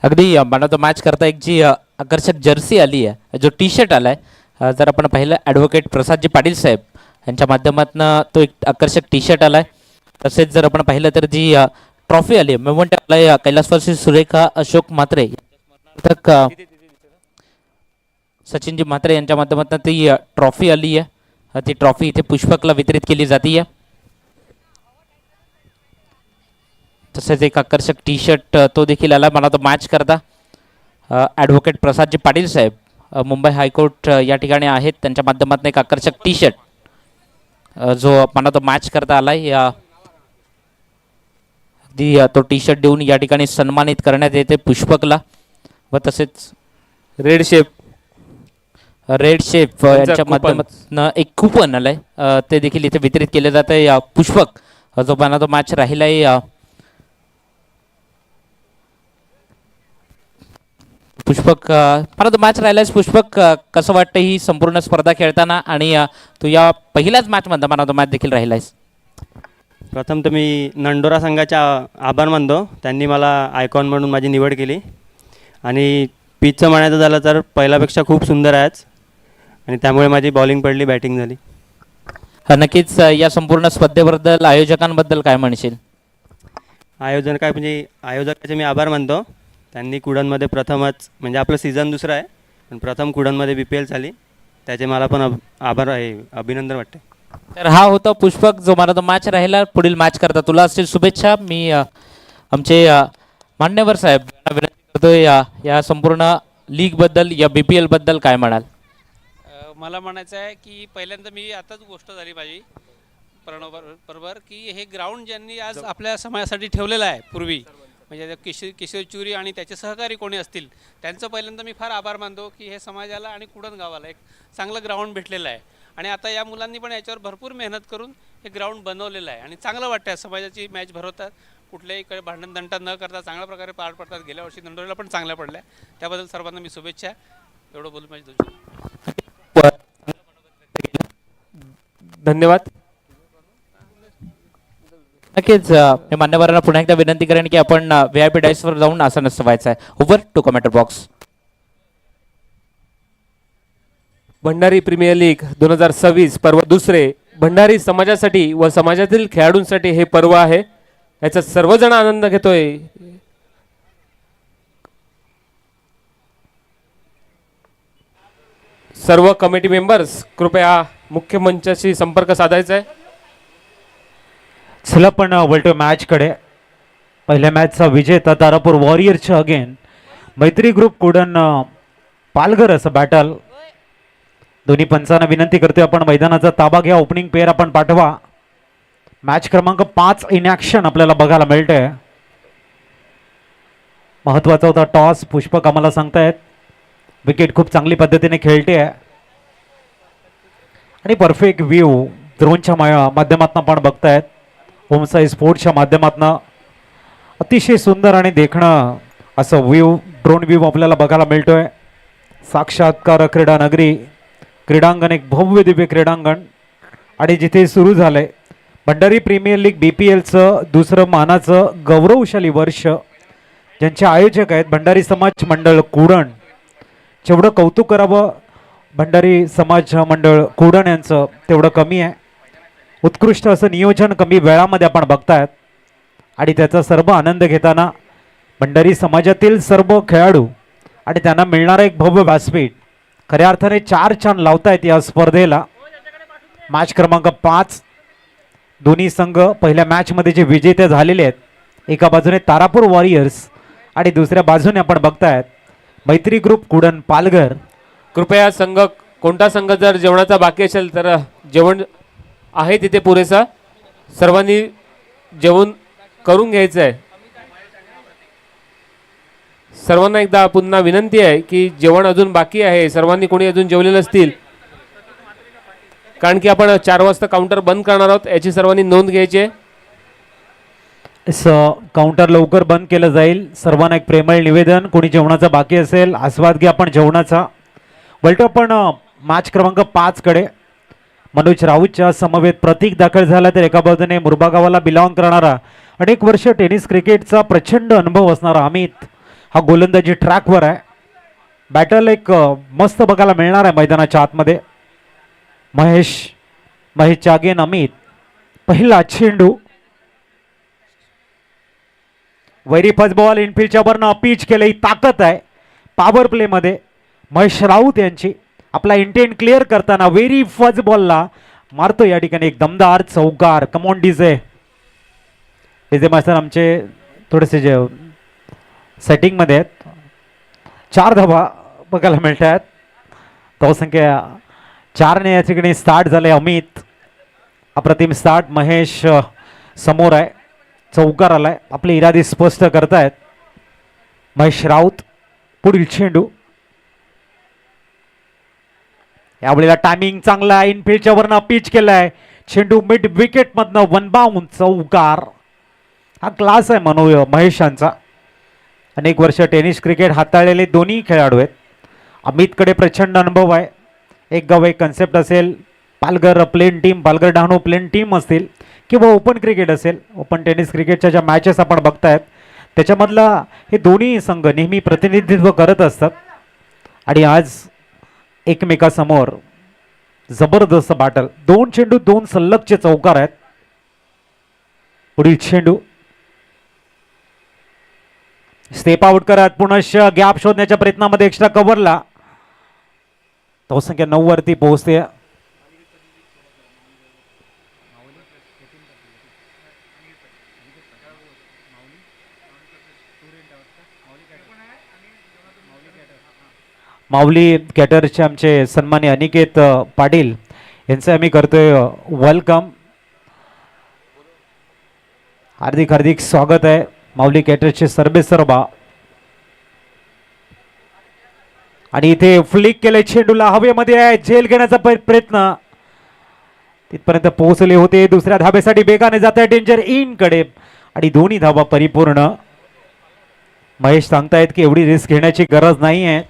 अगदी मला तो मॅच करता एक जी आकर्षक जर्सी आली आहे, जो टी शर्ट आला आहे, जर आपण पाहिलं ॲडव्होकेट प्रसादजी पाटील साहेब यांच्या माध्यमातून तो एक आकर्षक टी शर्ट आला आहे. तसेच जर आपण पाहिलं तर जी ट्रॉफी आली आहे मेमोंट आला कैलासवासी सुरेखा अशोक म्हात्रे तक सचिनजी म्हात्रे यांच्या माध्यमातून ती ट्रॉफी आली आहे. ती ट्रॉफी इथे पुष्पकला वितरित केली जाते. तसेच एक आकर्षक टी शर्ट तो देखील आला मला तो मॅच करता. ॲडव्होकेट प्रसादजी पाटील साहेब मुंबई हायकोर्ट या ठिकाणी आहेत, त्यांच्या माध्यमातून एक आकर्षक टी शर्ट जो मला तो मॅच करता आला आहे. अगदी तो टी शर्ट देऊन या ठिकाणी सन्मानित करण्यात येते पुष्पकला. व तसेच रेड शेप यांच्या माध्यमातून एक कुपन आलंय, ते देखील इथे वितरित केले जात आहे. पुष्पक जो मला तो मॅच राहिला आहे, पुष्पक मला तो मॅच राहिलाय. पुष्पक कसं वाटतं ही संपूर्ण स्पर्धा खेळताना, आणि तू या पहिल्याच मॅचमध्ये मला तो मॅच देखील राहिलायस. प्रथम तर मी नंडोरा संघाचा आभार मानतो, त्यांनी मला आयकॉन म्हणून माझी निवड केली. आणि पिचचं म्हणायचं झालं तर पहिल्यापेक्षा खूप सुंदर आहेच, आणि त्यामुळे माझी बॉलिंग पडली, बॅटिंग झाली. नक्कीच या संपूर्ण स्पर्धेबद्दल आयोजकांबद्दल काय म्हणशील? आयोजकाचे मी आभार मानतो. त्यांनी कुडनमध्ये प्रथमच, म्हणजे आपलं सीझन दुसरं आहे पण प्रथम कुडनमध्ये BPL झाली, त्याचे मला पण आभार आहे, अभिनंदन वाटते. तर हा होता पुष्पक जो मला तो मॅच राहिला. पुढील मॅच करता तुला असतील शुभेच्छा. मी आमचे मान्यवर साहेब यांना विनंती करतोय या संपूर्ण लीगबद्दल, या BPL बद्दल काय म्हणाल? मला म्हणायचं आहे की पहिल्यांदा मी आताच गोष्ट झाली माझी प्रणव बरोबर की हे ग्राउंड ज्यांनी आज आपल्या समाजासाठी ठेवलेलं आहे पूर्वी, म्हणजे किशोर चुरी आणि त्याचे सहकारी कोणी असतील त्यांचं पहिल्यांदा मी फार आभार मानतो की हे समाजाला आणि कुडन गावाला एक चांगलं ग्राउंड भेटलेलं आहे. आणि आता या मुलांनी पण याच्यावर भरपूर मेहनत करून हे ग्राउंड बनवलेलं आहे आणि चांगलं वाटतं आहे. समाजाची मॅच भरवतात, कुठल्याही कडे भांडणतंटा न करता चांगल्या प्रकारे पार पडतात. गेल्या वर्षी नंदोरीला पण चांगल्या पडल्या, त्याबद्दल सर्वांना मी शुभेच्छा. एवढं बोलून माझी धन्यवाद. नक्कीच मी मान्यवरांना पुन्हा एकदा विनंती करेन की आपण VIP डायसवर जाऊन आसनस्थ व्हायचं आहे. Over to commentary box. Bhandari premier league 2026 पर्व दुसरे भंडारी समाजासाठी व समाजातील खेळाडूंसाठी हे पर्व आहे. याचा सर्वजण आनंद घेतोय. सर्व कमिटी मेंबर्स कृपया मुख्य मंचाशी संपर्क साधायचा आहे. चला पण वळतो मॅचकडे. पहिल्या मॅचचा विजेता तारापूर वॉरियर्सच्या अगेन मैत्री ग्रुप कुडन पालघर असं बॅटल. दोन्ही पंचांना विनंती करतोय आपण मैदानाचा ताबा घ्या. ओपनिंग पेअर आपण पाठवा. मॅच क्रमांक 5 इन ॲक्शन आपल्याला बघायला मिळतंय. महत्वाचा होता टॉस. पुष्पक आम्हाला सांगतायत विकेट खूप चांगली पद्धतीने खेळते आहे आणि परफेक्ट व्ह्यू ड्रोनच्या माध्यमातून आपण बघतायत. होमसाई स्पोर्ट्सच्या माध्यमातून अतिशय सुंदर आणि देखणं असं ड्रोन व्ह्यू आपल्याला बघायला मिळतोय. साक्षात्कार क्रीडा नगरी क्रीडांगण, एक भव्य दिव्य क्रीडांगण, आणि जिथे सुरू झालंय भंडारी प्रीमियर लीग BPLचं दुसरं मानाचं गौरवशाली वर्ष. ज्यांचे आयोजक आहेत भंडारी समाज मंडळ कुडण. जेवढं कौतुक करावं भंडारी समाज मंडळ कुडण यांचं तेवढं कमी आहे. उत्कृष्ट असं नियोजन कमी वेळामध्ये आपण बघतायत आणि त्याचा सर्व आनंद घेताना भंडारी समाजातील सर्व खेळाडू आणि त्यांना मिळणारा एक भव्य व्यासपीठ. खऱ्या अर्थाने 4 चांद लावतायत या स्पर्धेला. मॅच क्रमांक 5 दोन्ही संघ पहिल्या मॅचमध्ये जे विजेते झालेले आहेत, एका बाजूने तारापूर वॉरियर्स आणि दुसऱ्या बाजूने आपण बघतायत मैत्री ग्रुप कुडन पालघर. कृपया कोणता संघ जर जेवणाचा बाकी असेल तर जेवण आहे तिथे पुरेसा, सर्वांनी जेवण करून घ्यायचं आहे. सर्वांना एकदा पुन्हा विनंती आहे की जेवण अजून बाकी आहे. सर्वांनी कोणी अजून जेवले नसतील, कारण की आपण 4 वाजता काउंटर बंद करणार आहोत, याची सर्वांनी नोंद घ्यायची आहे. काउंटर लवकर बंद केलं जाईल. सर्वांना एक प्रेमळ निवेदन, कोणी जेवणाचा बाकी असेल आस्वाद घ्या आपण जेवणाचा. वळतो पण मॅच क्रमांक 5 कडे. मनोज राऊतच्या समवेत प्रतीक दाखल झाला, तर एका बाजूने मुरबा गावाला बिलॉंग करणारा अनेक वर्ष टेनिस क्रिकेटचा प्रचंड अनुभव असणारा अमित हा गोलंदाजी ट्रॅकवर आहे. बॅटल एक मस्त बघायला मिळणार आहे मैदानाच्या आतमध्ये. महेशच्या अगेन अमित. पहिला चेंडू वैरी फर्स्ट बॉल इनफिल्डच्या वरनं पिच केलं. ही ताकद आहे पॉवर प्लेमध्ये महेश राऊत यांची. आपला इंटेंट क्लिअर करताना व्हेरी फर्स्ट बॉलला मारतो या ठिकाणी एक दमदार चौकार. कमॉन डीजे मास्टर आमचे थोडेसे जे सेटिंगमध्ये आहेत. 4 धावा बघायला मिळत आहेत. धावसंख्या 4ने या ठिकाणी स्टार्ट झाले. अमित अप्रतिम स्टार्ट. महेश समोर आहे. चौकार आलाय. आपले इरादे स्पष्ट करतायत महेश राऊत. पुढील चेंडू यावेळेला टायमिंग चांगला. इनफिल्डच्या वरनं पिच केलाय. चेंडू मिड विकेट मधनं वन बाउंड चौकार. हा क्लास आहे महेशांचा. अनेक वर्ष टेनिस क्रिकेट हाताळलेले दोन्ही खेळाडू आहेत. अमितकडे प्रचंड अनुभव आहे. एक गाव एक कन्सेप्ट असेल, Palghar plain team, Palghar Dahanu plain team असतील किंवा ओपन क्रिकेट असेल, ओपन टेनिस क्रिकेटच्या ज्या मॅचेस आपण बघतायत त्याच्यामधला हे दोन्ही संघ नेहमी प्रतिनिधित्व करत असतात. आणि आज एकमेकासमोर जबरदस्त बॅटल. 2 चेंडू 2 सलगचे चौकार आहेत. पुढील चेंडू स्टेप आउट करत पुनश्च गॅप शोधण्याच्या प्रयत्नामध्ये एक्स्ट्रा कव्हरला. धावसंख्या 9 वरती पोहोचते. माऊली कॅटरचे आमचे सन्मान्य अनिकेत पाटील यांचे आम्ही करतोय वेलकम. हार्दिक हार्दिक स्वागत आहे माऊली कॅटरचे सर्वेसर्वा. आणि इथे फ्लिक केले. चेंडूला हवेमध्ये आहे. झेल घेण्याचा प्रयत्न तिथपर्यंत पोहोचले होते. दुसऱ्या धाब्यासाठी वेगाने जात आहे डेंजर इन कडे आणि दोन्ही धाबा परिपूर्ण. महेश सांगतायत की एवढी रिस्क घेण्याची गरज नाही आहे.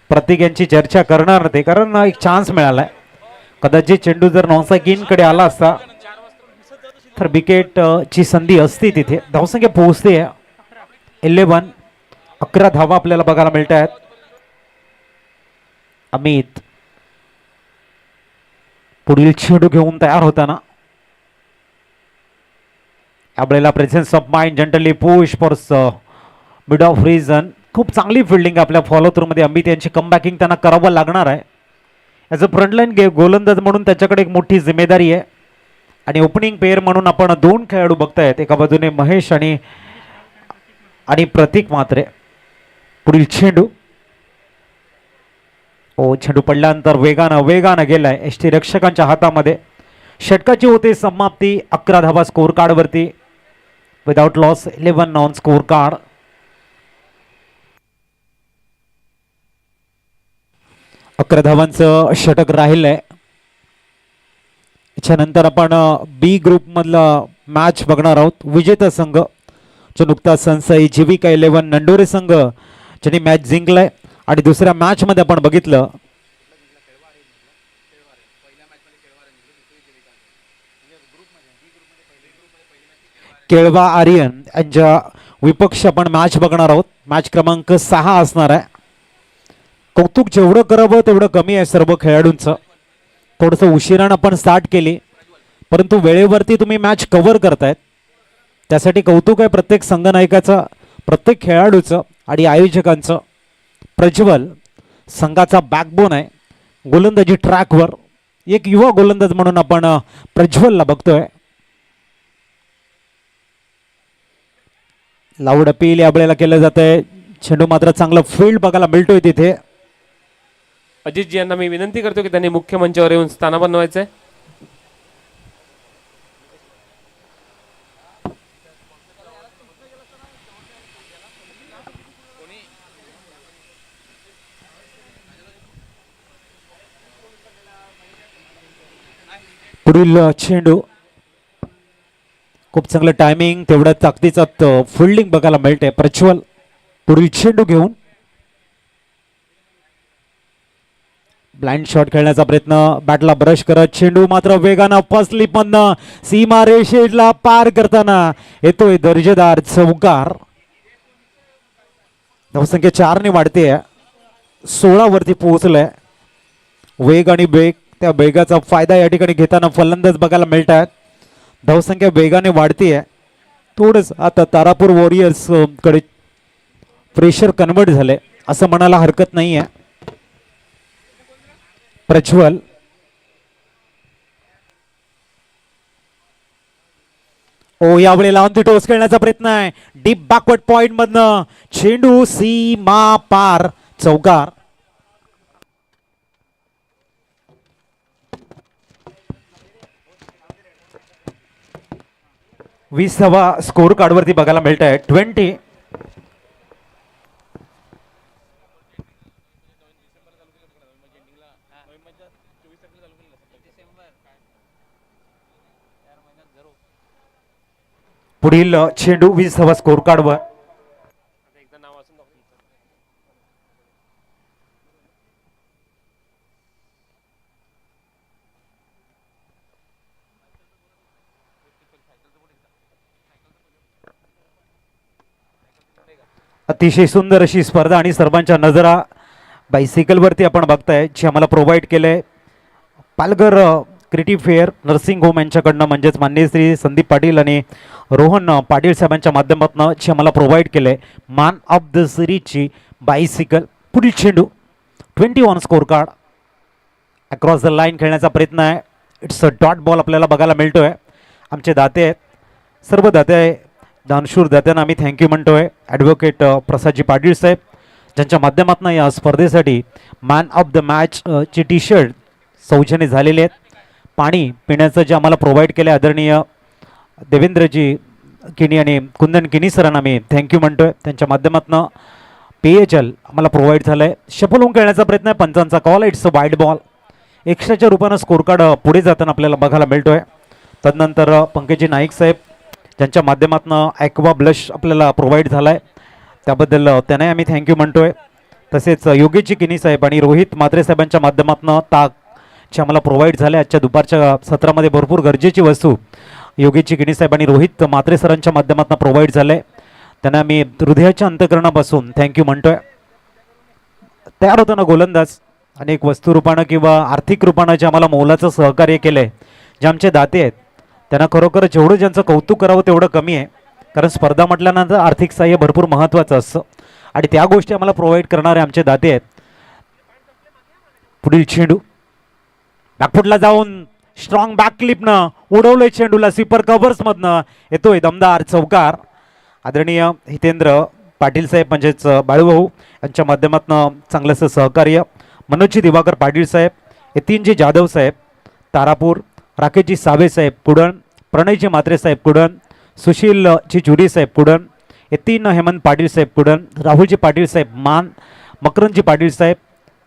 प्रत्येक यांची चर्चा करणार ते, कारण एक चान्स मिळालाय. कदाचित चेंडू जर नॉनस्ट्राइक इन कडे आला असता तर विकेट ची संधी असती तिथे. धावसंख्या पोहोचते 11. 11 धावा आपल्याला बघायला मिळत आहेत. अमित पुढील चेंडू घेऊन तयार होताना यावेळेला presence of mind generally push for mid of reason. खूप चांगली फिल्डिंग आपल्या फॉलो थ्रू मध्ये अमित यांची कमबॅकिंग त्यांना करावं लागणार आहे. ॲज अ फ्रंटलाईन गोलंदाज म्हणून त्याच्याकडे एक मोठी जिम्मेदारी आहे. आणि ओपनिंग पेअर म्हणून आपण 2 खेळाडू बघतायत. एका बाजूने महेश आणि प्रतीक म्हात्रे. पुढील चेंडू चेंडू पडल्यानंतर वेगानं गेलाय एसटी रक्षकांच्या हातामध्ये. षटकाची होते समाप्ती. 11 धावा स्कोर कार्ड वरती without loss. 11 non score card. अकरा धावांचं षटक राहिलंय. त्याच्यानंतर आपण बी ग्रुप मधला मॅच बघणार आहोत. विजेता संघ जो नुकताच संसई जीविका 11 नंडोरे संघ ज्यांनी मॅच जिंकलाय. आणि दुसऱ्या मॅच मध्ये आपण बघितलं केळवा आर्यन यांच्या विपक्ष आपण मॅच बघणार आहोत. मॅच क्रमांक 6 असणार आहे. कौतुक जेवढं करावं तेवढं कमी आहे सर्व खेळाडूंचं. थोडंसं उशिरानं आपण स्टार्ट केली परंतु वेळेवरती तुम्ही मॅच कव्हर करतायत त्यासाठी कौतुक आहे प्रत्येक संघनायकाचं, प्रत्येक खेळाडूचं आणि आयोजकांचं. प्रज्वल संघाचा बॅकबोन आहे. गोलंदाजी ट्रॅकवर एक युवा गोलंदाज म्हणून आपण प्रज्वलला बघतोय. लाऊड अपील यावेळेला केलं जात आहे. चेंडू मात्र चांगला फील्ड बघायला मिळतोय तिथे. अजितजी यांना मी विनंती करतो की त्यांनी मुख्य मंचावर येऊन स्थान बनवायचंय. पुढील चेंडू खूप चांगलं टायमिंग, तेवढ्या ताकदीचा फिल्डिंग बघायला मिळते. प्रज्वल पुढील चेंडू घेऊन ब्लाइंड शॉट खेळण्याचा प्रयत्न. बॅटला ब्रश करत चेंडू मात्र वेगानं फसली पण सीमा रेषेला पार करताना येतोय दर्जेदार चौकार. धावसंख्या 4ने वाढते आहे, 16 वरती पोहोचलाय. वेग आणि वेग, त्या वेगाचा फायदा या ठिकाणी घेताना फलंदाज बघायला मिळत आहेत. धावसंख्या वेगाने वाढते आहे. थोडंच आता तारापूर वॉरियर्स कडे प्रेशर कन्वर्ट झाले असं म्हणायला हरकत नाही आहे. प्रज्वल ओ यावेळेला ऑन द टोस खेळण्याचा प्रयत्न आहे. डीप बॅकवर्ड पॉइंट मधनं चेंडू सीमा पार, चौकार. वीसावा स्कोर कार्ड वरती बघायला मिळत आहे 20. पुढील चेंडू 20वा स्कोर कार्डवर. अतिशय सुंदर अशी स्पर्धा आणि सर्वांच्या नजरा बायसिकल वरती आपण बघताय, जे आम्हाला प्रोव्हाइड केलंय Palghar creative fair nursing home यांच्याकडनं, म्हणजेच माननीय श्री संदीप पाटील आणि रोहन पाटील साहेबांच्या माध्यमातून जे आम्हाला प्रोव्हाइड केलंय मॅन ऑफ द सिरीजची बायसिकल. पुढील चेंडू 21 score card across the line खेळण्याचा प्रयत्न आहे. इट्स अ डॉट बॉल आपल्याला बघायला मिळतोय. आमचे दाते आहेत, सर्व दाते आहे, दानशूर दात्यांना आम्ही थँक्यू म्हणतोय. ॲडव्होकेट प्रसादजी पाटील साहेब ज्यांच्या माध्यमातून या स्पर्धेसाठी मॅन ऑफ द मॅच ची टी शर्ट सौजन्य झालेले आहेत. पाणी पिण्याचं जे आम्हाला प्रोव्हाइड केलं आहे आदरणीय देवेंद्रजी किनी आणि कुंदन किनी सरांना आम्ही थँक्यू म्हणतोय. त्यांच्या माध्यमातून पेयजल आम्हाला प्रोव्हाइड झालं आहे. शफल होऊन खेळण्याचा प्रयत्न आहे, पंचांचा call. It's a wide ball. एक्स्ट्राच्या रूपानं स्कोर कार्ड पुढे जाताना आपल्याला बघायला मिळतोय. तदनंतर पंकजी नाईक साहेब ज्यांच्या माध्यमातून ॲक्वा ब्लश आपल्याला प्रोव्हाइड झाला आहे, त्याबद्दल त्यांनाही आम्ही थँक्यू म्हणतोय. तसेच योगेशजी किनी साहेब आणि रोहित म्हात्रे साहेबांच्या माध्यमातून ताक जे आम्हाला प्रोव्हाइड झाले आजच्या दुपारच्या सत्रामध्ये भरपूर गरजेची वस्तू योगेशजी किनी साहेब आणि रोहित म्हात्रे सरांच्या माध्यमातून प्रोव्हाइड झाले. त्यांना आम्ही हृदयाच्या अंतकरणापासून थँक्यू म्हणतोय. तयार होताना गोलंदाज अनेक वस्तुरूपानं किंवा आर्थिक रूपानं जे आम्हाला मोलाचं सहकार्य केलं आहे, जे आमचे दाते आहेत त्यांना खरोखर जेवढं ज्यांचं कौतुक करावं तेवढं कमी आहे. कारण स्पर्धा म्हटल्यानंतर आर्थिक सहाय्य भरपूर महत्त्वाचं असतं आणि त्या गोष्टी आम्हाला प्रोव्हाइड करणारे आमचे दाते आहेत. पुढील चेंडू बॅकफुटला जाऊन स्ट्रॉंग बॅक क्लिपनं उडवलंय चेंडूला, स्वीपर कव्हर्समधनं येतोय दमदार चौकार. आदरणीय हितेंद्र पाटील साहेब म्हणजेच बाळूभाऊ यांच्या माध्यमातून चांगलंसं सहकार्य. मनोजजी दिवाकर पाटील साहेब, यतीनजी जाधव साहेब तारापूर, राकेशजी सावे साहेब कुडण, प्रणयजी म्हात्रे साहेब कुडण, सुशीलजी चुरी साहेब कुडण, यतीन हेमंत पाटील साहेब कुडण, राहुलजी पाटील साहेब मान, मकरंदजी पाटील साहेब,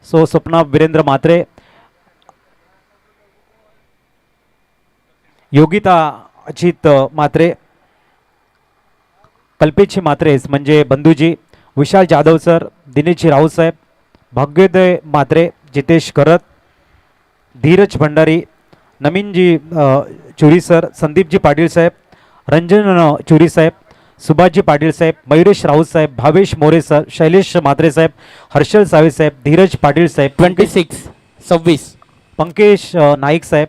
स्वप्ना वीरेंद्र म्हात्रे, योगिता अजित म्हात्रे, कल्पेशजी म्हात्रेस म्हणजे बंधूजी, विशाल जाधव सर, दिनेशजी राऊत साहेब, भाग्योदय म्हात्रे, जितेश करत, धीरज भंडारी, नमीनजी चुरी सर, संदीपजी पाटील साहेब, रंजन चुरी साहेब, सुभाषजी पाटील साहेब, मयुरेश राऊत साहेब, भावेश मोरे सर, शैलेश म्हात्रे साहेब, हर्षल सावे साहेब, धीरज पाटील साहेब, 26 पंकेश नाईक साहेब,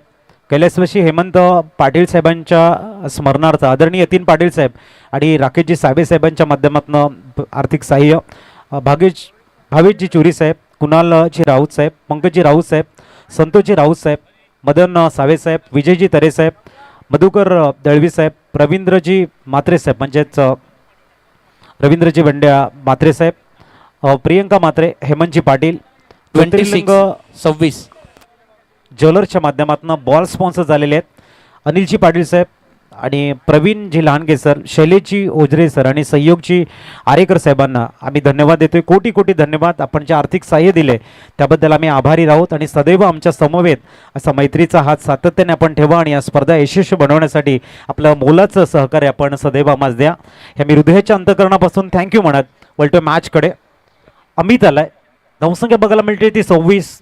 कैलासवासी हेमंत पाटील साहेबांच्या स्मरणार्थ आदरणीय यतीन पाटील साहेब आणि राकेशजी सावे साहेबांच्या माध्यमातून आर्थिक सहाय्य भावेशजी चुरी साहेब, कुणालजी राऊत साहेब, पंकजजी राऊत साहेब, संतोषजी राऊत साहेब, मदन सावे साहेब, विजयजी तरे साहेब, मधुकर दळवी साहेब, रवींद्रजी म्हात्रे साहेब म्हणजेच रवींद्रजी बंड्या म्हात्रे साहेब, प्रियंका म्हात्रे, हेमंतजी पाटील, 26 ज्वेलर्सच्या माध्यमातून बॉल स्पॉन्सर झालेले आहेत. अनिलजी पाटील साहेब आणि प्रवीणजी लांडगे सर, शैलेशजी ओझरे सर आणि सहयोगजी आरेकर साहेबांना आम्ही धन्यवाद देतोय. कोटी कोटी धन्यवाद. आपण जे आर्थिक सहाय्य दिले त्याबद्दल आम्ही आभारी राहूत आणि सदैव आमच्या समवेत असा मैत्रीचा हात सातत्याने आपण ठेवा आणि या स्पर्धा यशस्वी बनवण्यासाठी आपलं मोलाचं सहकार्य आपण सदैव आम्हाला द्या. हे मी हृदयाच्या अंतकरणापासून थँक्यू म्हणत वळतोय मॅचकडे. अमित आलाय, धावसंख्या बघायला मिळते ती 26.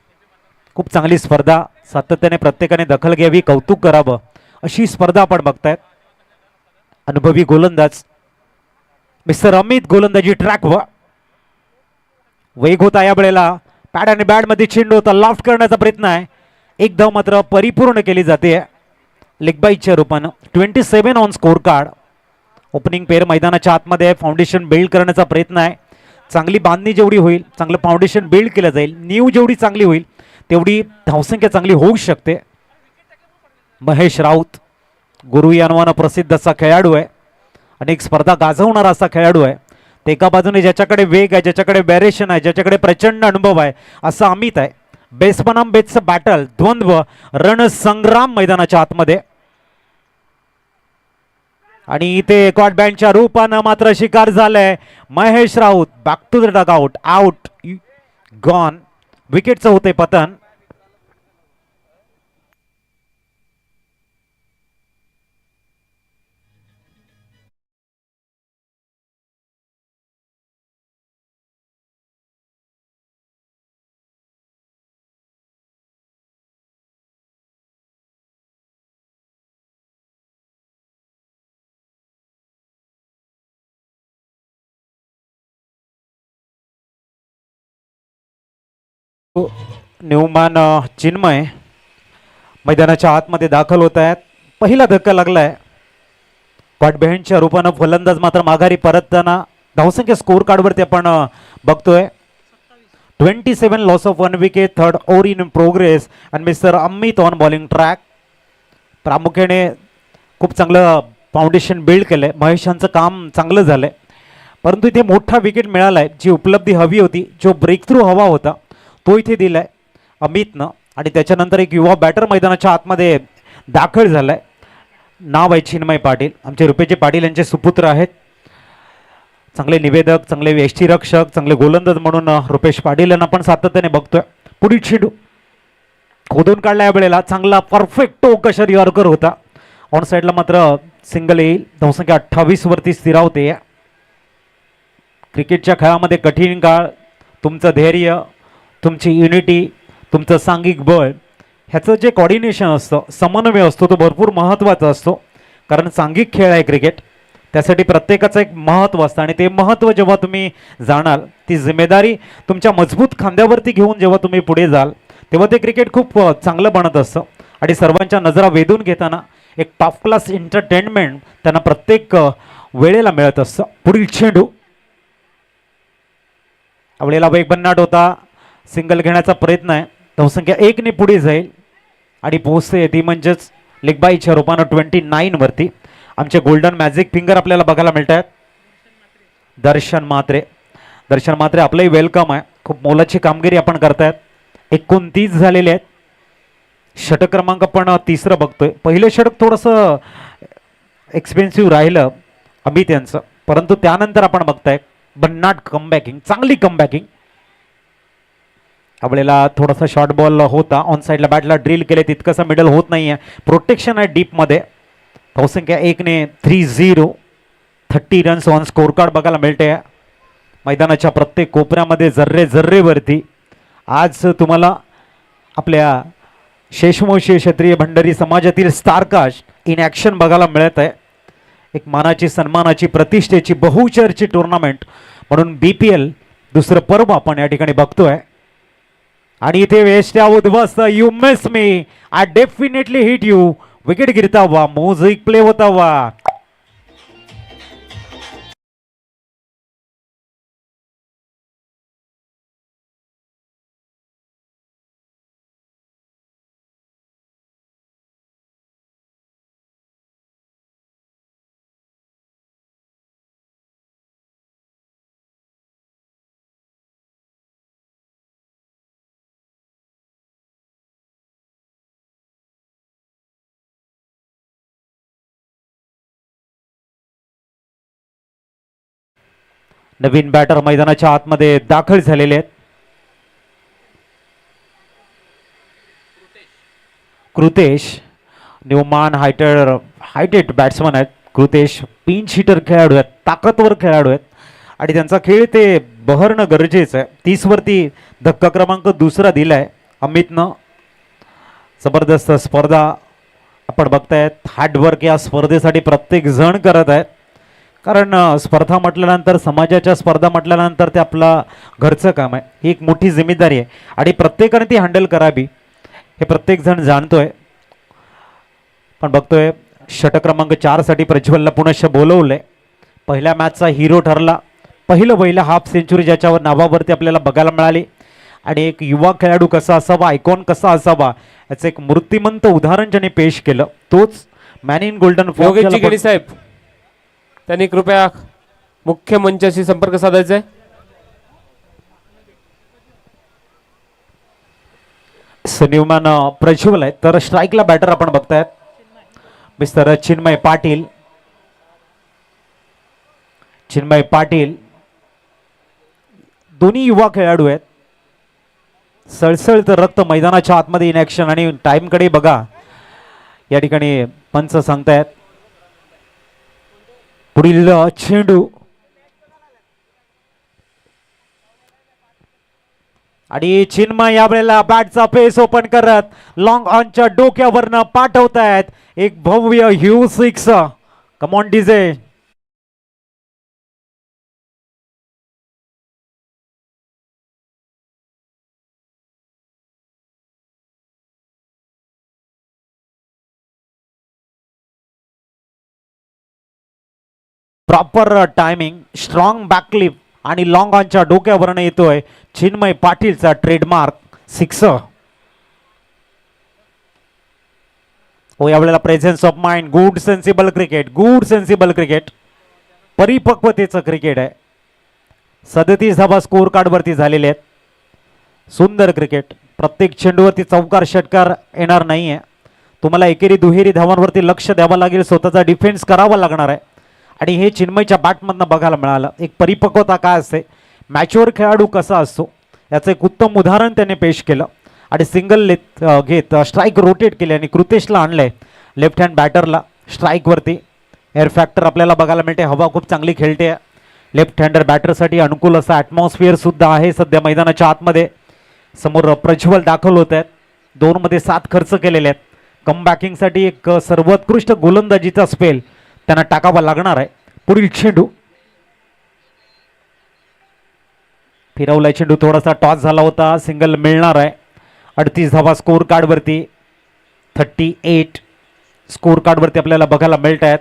खूप चांगली स्पर्धा, सातत्याने प्रत्येकाने दखल घ्यावी, कौतुक करावं अशी स्पर्धा आपण बघतायत. अनुभवी गोलंदाज मिस्टर अमित गोलंदाजी ट्रॅकवर वेग होता या वेळेला. पॅड आणि बॅटमध्ये चेंडू होता, लॉफ्ट करण्याचा प्रयत्न आहे. एक धाव मात्र परिपूर्ण केली जाते लेगबाईच्या रूपानं. 27 on score card. Opening pair मैदानाच्या आतमध्ये फाउंडेशन बिल्ड करण्याचा प्रयत्न आहे. चांगली बांधणी जेवढी होईल, चांगलं फाउंडेशन बिल्ड केलं जाईल, नीव जेवढी चांगली होईल तेवढी धावसंख्या चांगली होऊ शकते. महेश राऊत गुरु या नावानं प्रसिद्ध असा खेळाडू आहे, अनेक स्पर्धा गाजवणारा असा खेळाडू आहे. ते एका बाजूने ज्याच्याकडे वेग आहे, ज्याच्याकडे व्हेरिएशन आहे, ज्याच्याकडे प्रचंड अनुभव आहे असा अमित आहे. बेस बनाम बेसचं बॅटल, द्वंद्व रणसंग्राम मैदानाच्या आतमध्ये. आणि इथे कॉट बँडच्या रूपानं मात्र शिकार झालंय. Mahesh Raut back to the dugout, out, gone. विकेटचं होते पतन. न्यूमॅन चिन्मय मैदानाच्या आतमध्ये दाखल होत आहेत. पहिला धक्का लागलाय. कॉटबँडच्या रूपानं फलंदाज मात्र माघारी परतताना धावसंख्या स्कोर कार्डवरती आपण बघतोय. 27 loss of 1 wicket, third over in progress and mister Amit on bowling track. प्रामुख्याने खूप चांगलं फाउंडेशन बिल्ड केलंय. महेशांचं काम चांगलं झालंय, परंतु इथे मोठा विकेट मिळालाय. जी उपलब्धी हवी होती, जो ब्रेक थ्रू हवा होता तो इथे दिलाय अमितनं. आणि त्याच्यानंतर एक युवा बॅटर मैदानाच्या आतमध्ये दाखल झालाय. नाव आहे चिन्मय पाटील. आमचे रुपेचे पाटील यांचे सुपुत्र आहेत. चांगले निवेदक, चांगले यष्टीरक्षक, चांगले गोलंदाज म्हणून रुपेश पाटील यांना आपण सातत्याने बघतोय. पुढील चेंडू खोदून काढला या वेळेला. चांगला परफेक्ट टोकशर यॉर्कर होता. ऑन साईडला मात्र सिंगल येईल. धावसंख्या 28 वरती स्थिरावते. क्रिकेटच्या खेळामध्ये कठीण काळ, तुमचं धैर्य, तुमची युनिटी, तुमचं सांघिक बळ, ह्याचं जे कॉर्डिनेशन असतं, समन्वय असतो, तो भरपूर महत्त्वाचा असतो. कारण सांघिक खेळ आहे क्रिकेट. त्यासाठी प्रत्येकाचं एक महत्त्व असतं आणि ते महत्त्व जेव्हा तुम्ही जाणाल, ती जिम्मेदारी तुमच्या मजबूत खांद्यावरती घेऊन जेव्हा तुम्ही पुढे जाल, तेव्हा ते क्रिकेट खूप चांगलं बनत असतं. आणि सर्वांच्या नजरा वेधून घेताना एक टॉप क्लास एंटरटेनमेंट त्यांना प्रत्येक वेळेला मिळत असतं. पुढील चेंडू आवळेला वेग भन्नाट होता. सिंगल घेण्याचा प्रयत्न आहे. धावसंख्या 1 ने पुढे जाईल आणि पोहोचते ती म्हणजेच लेगबाईच्या रूपानं 29 वरती. आमचे गोल्डन मॅजिक फिंगर आपल्याला बघायला मिळत आहेत. दर्शन मात्रे आपलंही वेलकम आहे. खूप मोलाची कामगिरी आपण करतायत. 29 झालेले आहेत. षटक क्रमांक आपण तिसरं बघतोय. पहिलं षटक थोडंसं एक्सपेन्सिव्ह राहिलं अमित यांचं, परंतु त्यानंतर आपण बघताय भन्नाट कमबॅकिंग, चांगली कमबॅकिंग. आपल्याला थोडासा शॉर्ट बॉल होता. ऑन साईडला बॅटला ड्रिल केले, तितकंसं मिडल होत नाही आहे. प्रोटेक्शन आहे डीपमध्ये. धावसंख्या 1 ने 3-0, 30 रन्स ऑन स्कोर कार्ड बघायला मिळते. मैदानाच्या प्रत्येक कोपऱ्यामध्ये जर्रेवरती आज तुम्हाला आपल्या शेषवंशी क्षत्रिय भंडारी समाजातील स्टारकास्ट इन ॲक्शन बघायला मिळत आहे. एक मानाची, सन्मानाची, प्रतिष्ठेची बहुचर्चित टुर्नामेंट म्हणून BPL दुसरं पर्व आपण या ठिकाणी बघतोय. आणि इथे वेस्ट्या उद्ध्वस्त. You miss me, I definitely hit you. Wicket गिरता हुआ, म्यूजिक प्ले होता हुआ. नवीन बॅटर मैदानाच्या आतमध्ये दाखल झालेले आहेत. कृतेश न्यूमॅन हायटेड बॅट्समन आहेत. कृतेश पिंच हिटर खेळाडू आहेत, ताकदवर खेळाडू आहेत आणि त्यांचा खेळ ते बहरणं गरजेचं आहे. 30 वरती धक्का क्रमांक दुसरा दिलाय अमितनं. जबरदस्त स्पर्धा आपण बघतायत. हार्डवर्क या स्पर्धेसाठी प्रत्येक जण करत आहेत. कारण स्पर्धा म्हटल्यानंतर समाजाच्या स्पर्धा म्हटल्यानंतर ते आपलं घरचं काम आहे, ही एक मोठी जिम्मेदारी आहे आणि प्रत्येकाने ती हँडल करावी हे प्रत्येकजण जाणतोय. पण बघतोय षटक क्रमांक 4 साठी प्रज्वलला पुनश्च बोलवलंय. पहिल्या मॅचचा हिरो ठरला, पहिलं हाफ सेंचुरी ज्याच्यावर नावावरती आपल्याला बघायला मिळाली आणि एक युवा खेळाडू कसा असावा, आयकॉन कसा असावा याचं एक मूर्तिमंत उदाहरण ज्याने पेश केलं, तोच मॅन इन गोल्डन योगेशजी केडी साहेब, त्यांनी कृपया मुख्य मंचाशी संपर्क साधायचा आहे. सन्यमान प्रज्वल आहे, तर स्ट्राईकला बॅटर आपण बघतायत मिस्टर चिन्मय पाटील. चिन्मय पाटील दोन्ही युवा खेळाडू आहेत. सळसळत रक्त मैदानाच्या आतमध्ये इन ऍक्शन आणि टाइमकडे बघा, या ठिकाणी पंच सांगतायत पुढील चेंडू आणि चिन्मय यावेळेला बॅटचा फेस ओपन करत लॉंग ऑनच्या डोक्यावरनं पाठवतायत एक भव्य huge 6. Come on DJ. Proper timing, strong backlift आणि लॉंग ऑनच्या डोक्यावरनं येतोय चिन्मय पाटीलचा ट्रेडमार्क 6. हो, यावेळेला presence of mind, good sensible cricket, good sensible cricket, परिपक्वतेचं क्रिकेट आहे. 37 धावा स्कोर कार्डवरती झालेले आहेत. सुंदर क्रिकेट, प्रत्येक चेंडूवरती चौकार षटकार येणार नाहीये. तुम्हाला एकेरी दुहेरी धावांवरती लक्ष द्यावं लागेल, स्वतःचा डिफेन्स करावा लागणार आहे आणि हे चिन्मयच्या बॅटमधनं बघायला मिळालं. एक परिपक्वता काय असते, मॅच्युअर खेळाडू कसा असतो याचं एक उत्तम उदाहरण त्याने पेश केलं आणि सिंगल घेत स्ट्राईक रोटेट केली आणि कृतेशला आणलंय लेफ्ट हँड बॅटरला स्ट्राईकवरती. एअर फॅक्टर आपल्याला बघायला मिळते, हवा खूप चांगली खेळते. लेफ्ट हँडर बॅटरसाठी अनुकूल असा ॲटमॉस्फिअर सुद्धा आहे सध्या मैदानाच्या आतमध्ये. समोर प्रज्वल दाखल होत आहेत, 2 मध्ये 7 खर्च केलेले आहेत. कमबॅकिंगसाठी एक सर्वोत्कृष्ट गोलंदाजीचा स्पेल त्यांना टाकावा लागणार आहे. पुढील चेंडू फिरवलाय, चेंडू थोडासा टॉस झाला होता, सिंगल मिळणार आहे. 38 धावा स्कोर कार्डवरती, 38 स्कोर कार्डवरती आपल्याला बघायला मिळत आहेत.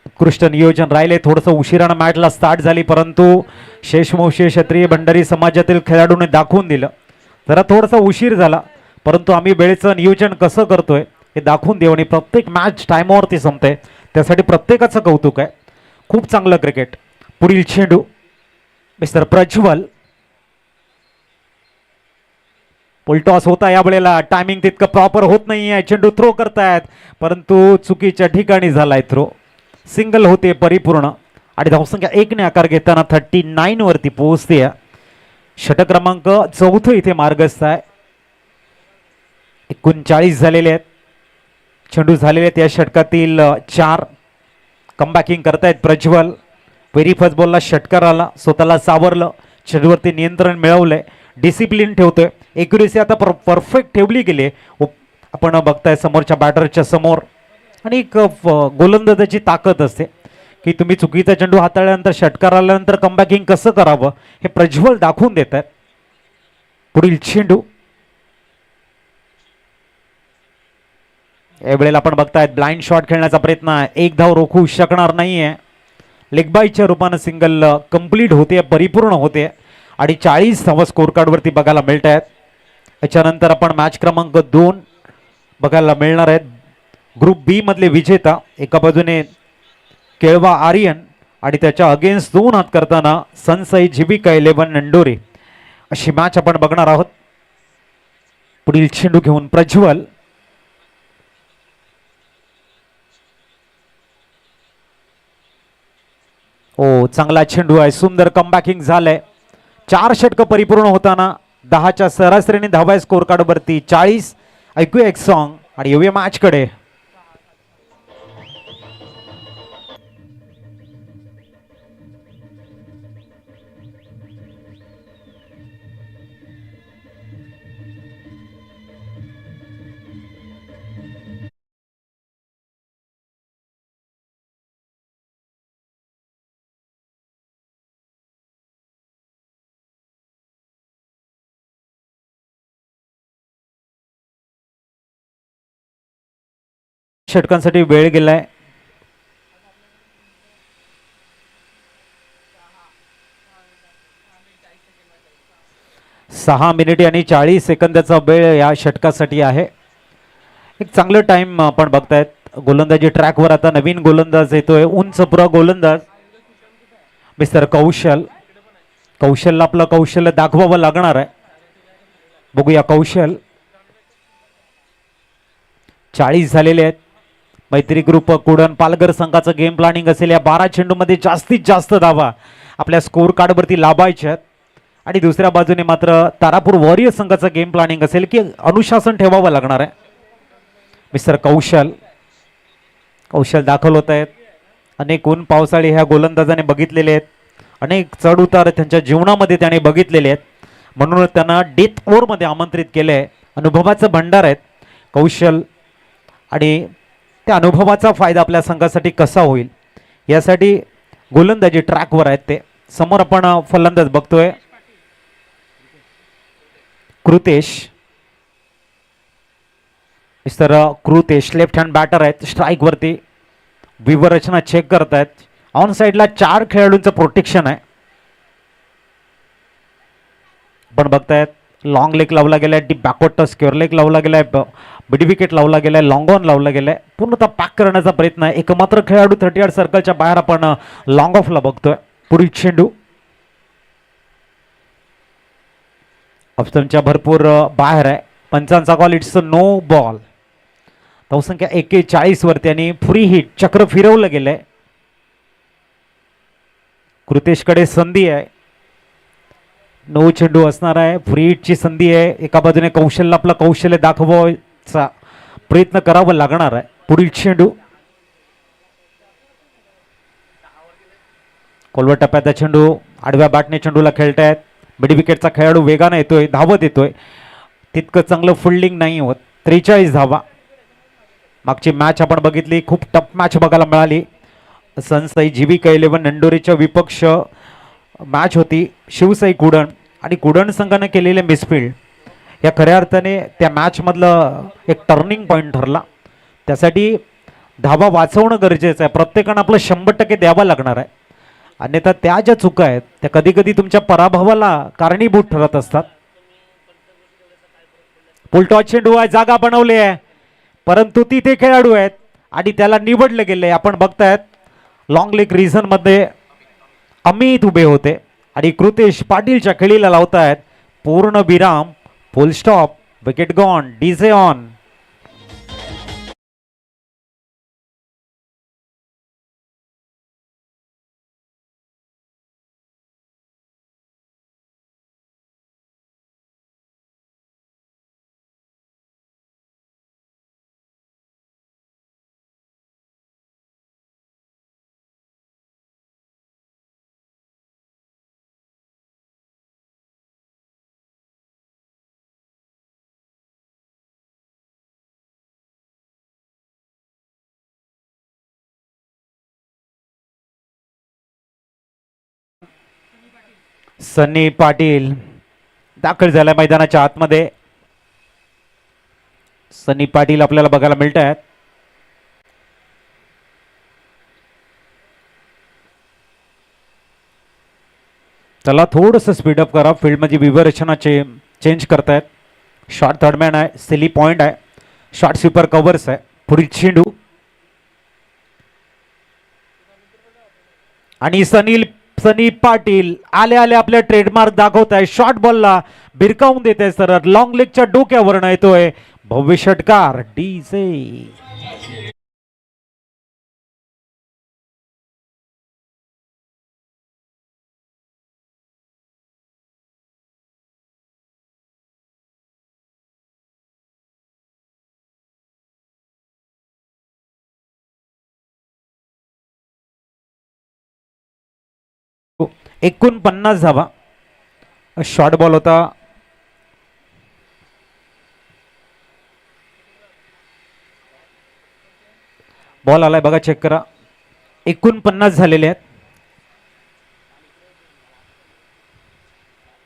उत्कृष्ट नियोजन राहिले, थोडंसं उशिरानं मॅचला स्टार्ट झाली परंतु शेषवंशीय क्षत्रिय भंडारी समाजातील खेळाडूने दाखवून दिलं. जरा थोडासा उशीर झाला परंतु आम्ही वेळेचं नियोजन कसं करतोय हे दाखवून देऊ आणि प्रत्येक मॅच टाइमवरती संपते, त्यासाठी प्रत्येकाचं कौतुक आहे. खूप चांगलं क्रिकेट. पुढील चेंडू मिस्टर प्रज्वल, पुलटॉस होता, यावेळेला टायमिंग तितकं प्रॉपर होत नाहीये. चेंडू थ्रो करतायत परंतु चुकीच्या ठिकाणी झालाय थ्रो. सिंगल होते परिपूर्ण आणि धावसंख्या 1 ने आकार घेताना 39 वरती पोहोचते. षटक क्रमांक 4 इथे मार्गस्थ आहे. 39 झालेले आहेत चेंडू झालेले आहेत या षटकातील 4. कमबॅकिंग करतायत प्रज्वल. व्हेरी फर्स्ट बॉलला षटकार आला, स्वतःला सावरलं, चेंडूवरती नियंत्रण मिळवलंय, डिसिप्लिन ठेवतोय. एक्युरेसी आता परफेक्ट ठेवली गेली आपण बघताय समोरच्या बॅटरच्या समोर. आणि एक गोलंदाजाची ताकद असते की तुम्ही चुकीचा चेंडू हाताळल्यानंतर षटकार आल्यानंतर कमबॅकिंग कसं करावं हे प्रज्वल दाखवून देत आहेत. पुढील चेंडू यावेळेला आपण बघतायत ब्लाइंड शॉट खेळण्याचा प्रयत्न आहे, 1 धाव रोखू शकणार नाहीये. लेगबाईच्या रूपानं सिंगल कंप्लीट होते, परिपूर्ण होते आणि 40 धावा स्कोर कार्डवरती बघायला मिळत आहेत. याच्यानंतर आपण मॅच क्रमांक 2 बघायला मिळणार आहेत. ग्रुप बी मधले विजेता, एका बाजूने केळवा आर्यन आणि त्याच्या अगेन्स्ट 2 हात करताना सनसाई जीविका 11 नंडोरे, अशी मॅच आपण बघणार आहोत. पुढील चेंडू घेऊन प्रज्वल, ओ चांगला चेंडू आहे, सुंदर कमबॅकिंग झालंय. 4 षटकं परिपूर्ण होताना 10च्या सरासरीने धावा स्कोर कार्डवरती 40. ऐकूया एक सॉन्ग आणि येऊया मॅच कडे. षटकांसाठी वेळ गेलाय. सहा मिनिटे आणि 40 सेकंदाचा वेळ या षटकासाठी आहे. एक चांगलं टाइम आपण बघतायत. गोलंदाजी ट्रॅकवर आता नवीन गोलंदाज येतोय, उंच पुरा गोलंदाज मिस्टर कौशल. कौशलला आपलं कौशल्य दाखवावं लागणार आहे. बघूया कौशल. 40 झालेले आहेत. मैत्री ग्रुप कुडण पालघर संघाचं गेम प्लॅनिंग असेल या 12 चेंडूमध्ये जास्तीत जास्त धावा आपल्या स्कोर कार्डवरती लाभायच्या आहेत. आणि दुसऱ्या बाजूने मात्र तारापूर वॉरियर संघाचं गेम प्लॅनिंग असेल की अनुशासन ठेवावं लागणार आहे. मिस्टर कौशल. कौशल दाखल होत आहेत. अनेक ऊन पावसाळी ह्या गोलंदाजाने बघितलेले आहेत. अनेक चढ उतार त्यांच्या जीवनामध्ये त्याने बघितलेले आहेत. म्हणून त्यांना डेथ ओव्हरमध्ये आमंत्रित केले आहे. अनुभवाचं भंडार आहेत कौशल आणि त्या अनुभवाचा फायदा आपल्या संघासाठी कसा होईल यासाठी गोलंदाजी ट्रॅकवर आहेत ते. समोर आपण फलंदाज बघतोय Kritesh. Mister Kritesh left hand batter आहेत. स्ट्राईक वरती व्यूहरचना चेक करतायत. ऑन साईडला 4 खेळाडूंचं प्रोटेक्शन आहे. पण बघतायत लॉंग लेग लावला गेलाय, deep backward touch square leg लावला गेलाय, मिड विकेट लावला गेलाय, लॉंग ऑन लावला गेलाय. पूर्णतः पॅक करण्याचा प्रयत्न आहे. एकमात्र खेळाडू 38 सर्कलच्या बाहेर आपण लॉंग ऑफला बघतोय. पुढील चेंडू ऑप्शनच्या भरपूर बाहेर आहे. पंचांचा कॉल इट्स नो बॉल. धावसंख्या 41 वरती आणि फ्री हिट चक्र फिरवलं गेलंय. कृतेशकडे संधी आहे. 9 चेंडू असणार आहे. फ्री हिटची संधी आहे. एका बाजूने कौशल्य आपलं कौशल्य दाखवायचा प्रयत्न करावा लागणार आहे. पुढील चेंडू कोलवर टप्प्याचा चेंडू आडव्या बॅटने चेंडूला खेळतायत. मिड विकेटचा खेळाडू वेगाने येतोय, धावत येतोय. तितकं चांगलं फिल्डिंग नाही होत. 43 धावा. मागची मॅच आपण बघितली, खूप टफ मॅच बघायला मिळाली. सनसाई जीविका 11 नंडोरीच्या विपक्ष मॅच होती. शिवसाई कुडण आणि कुडण संघाने केलेले मिसफील्ड या खऱ्या अर्थाने त्या मॅचमधलं एक टर्निंग पॉईंट ठरला. त्यासाठी धावा वाचवणं गरजेचं आहे. प्रत्येकानं आपलं 100% द्यावं लागणार आहे. अन्यथा त्या ज्या चुका आहेत त्या कधी कधी तुमच्या पराभवाला कारणीभूत ठरत असतात. पुलटॉस चेंडू आहे, जागा बनवली आहे, परंतु तिथे खेळाडू आहेत आणि त्याला निवडले गेले. आपण बघतायत लॉंग लेग रिझन मध्ये अमित उभे होते आणि कृतेश पाटीलच्या खेळीला लावतायत पूर्ण विराम. Full stop. Wicket gone. DJ on. Sunny Patil दाखल झाला मैदानाच्या आतमध्ये. सनी पाटील आपल्याला बघायला मिळत आहेत. चला थोडस स्पीडअप करा. फील्डमध्ये व्यूहरचना चेंज करतायत. शॉर्ट थर्डमॅन आहे, सिली पॉइंट आहे, शॉर्ट स्वीपर कव्हर्स आहे. पुढील चेंडू आणि सनी पाटील आले आले आपल्या ट्रेडमार्क दाखवत आहे. शॉर्ट बॉलला भिरकावून देत आहे सरळ. लॉंग लेगच्या डोक्यावरनं येतोय भव्य षटकार. डीजे एकूण 50 धावा. शॉर्ट बॉल होता. बॉल आलाय बघा, चेक करा. एकूण 50 झालेले आहेत.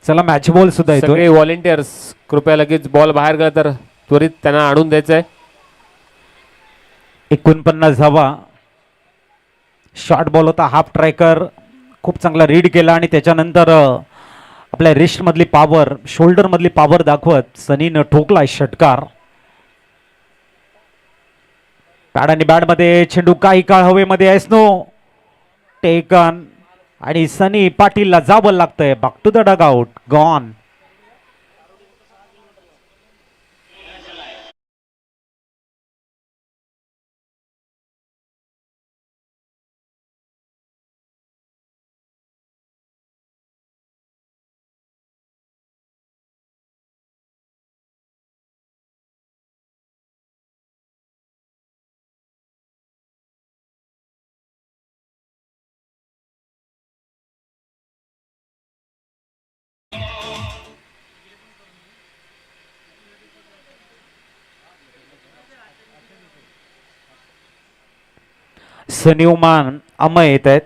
चला मॅच बॉल सुद्धा येतो. सगळे व्हॉलेंटियर्स कृपया लगेच बॉल बाहेर गेला तर त्वरित त्यांना आणून द्यायचं आहे. 49 धावा. शॉर्ट बॉल होता, हाफ ट्रायकर खूप चांगला रीड केला आणि त्याच्यानंतर आपल्या रिस्ट मधली पॉवर, शोल्डर मधली पॉवर दाखवत सनीनं ठोकला षटकार. पॅड आणि बॅट मध्ये चेंडू काही काळ हवेमध्ये आहे. स्नो टेकन आणि सनी पाटीलला जावं लागतंय. Back to the dugout, gone. Sunny उमान अमय येत आहेत.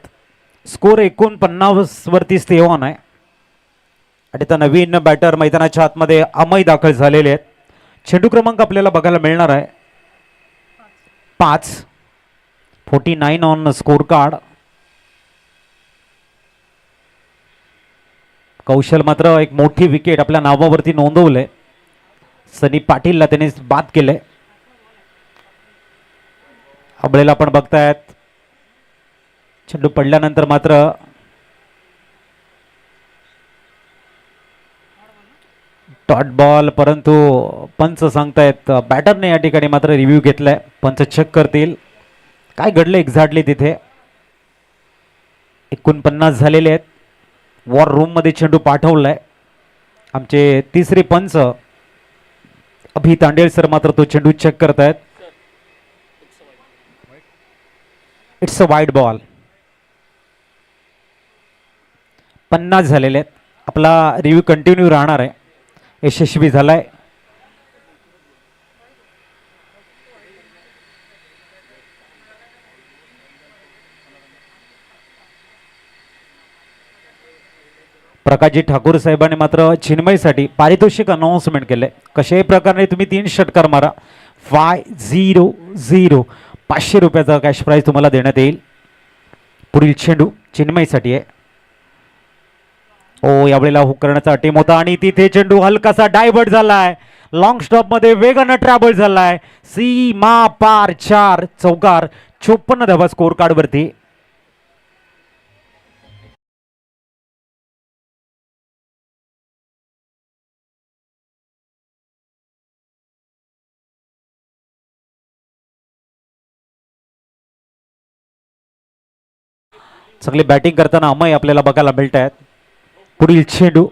स्कोर 49 वरती स्टे ऑन आहे. आणि आता नवीन बॅटर मैदानाच्या आतमध्ये अमय दाखल झालेले आहेत. चेंडू क्रमांक आपल्याला बघायला मिळणार आहे 5. 49 ऑन स्कोर कार्ड. कौशल मात्र एक मोठी विकेट आपल्या नावावरती नोंदवलंय. सनी पाटीलला त्याने बाद केलंय. आबळेला पण बघतायत. चेंडू पडल्यानंतर मात्र डॉट बॉल, परंतु पंच सांगतायत बॅटरने या ठिकाणी मात्र रिव्ह्यू घेतलाय. पंच चेक करतील काय घडलं एक्झॅक्टली तिथे. 49 झालेले आहेत. वॉर रूम मध्ये चेंडू पाठवलाय. आमचे तिसरे पंच अभि तांडेल सर मात्र तो चेंडू चेक करतायत. It's a wide ball. 50 झालेले आहेत. आपला रिव्ह्यू कंटिन्यू राहणार आहे. यशस्वी झालाय. प्रकाशजी ठाकूर साहेबांनी मात्र चिन्मयसाठी पारितोषिक अनाउन्समेंट केले. कशाही प्रकारे तुम्ही 3 षटकार मारा. 500 500 रुपयाचा कॅश प्राईज तुम्हाला देण्यात येईल. पुढील चेंडू चिन्मयसाठी आहे. ओ यावेळेला हुक करण्याचा अटेम होता आणि तिथे चेंडू हलकासा डायव्हर्ट झालाय. लॉंग स्टॉप मध्ये वेगानं ट्रॅव्हल झालाय. सीमा पार 4 चौकार. 54 धावा स्कोर कार्ड वरती. चांगली बॅटिंग करताना अमय आपल्याला बघायला मिळत आहेत. पुढील चेंडू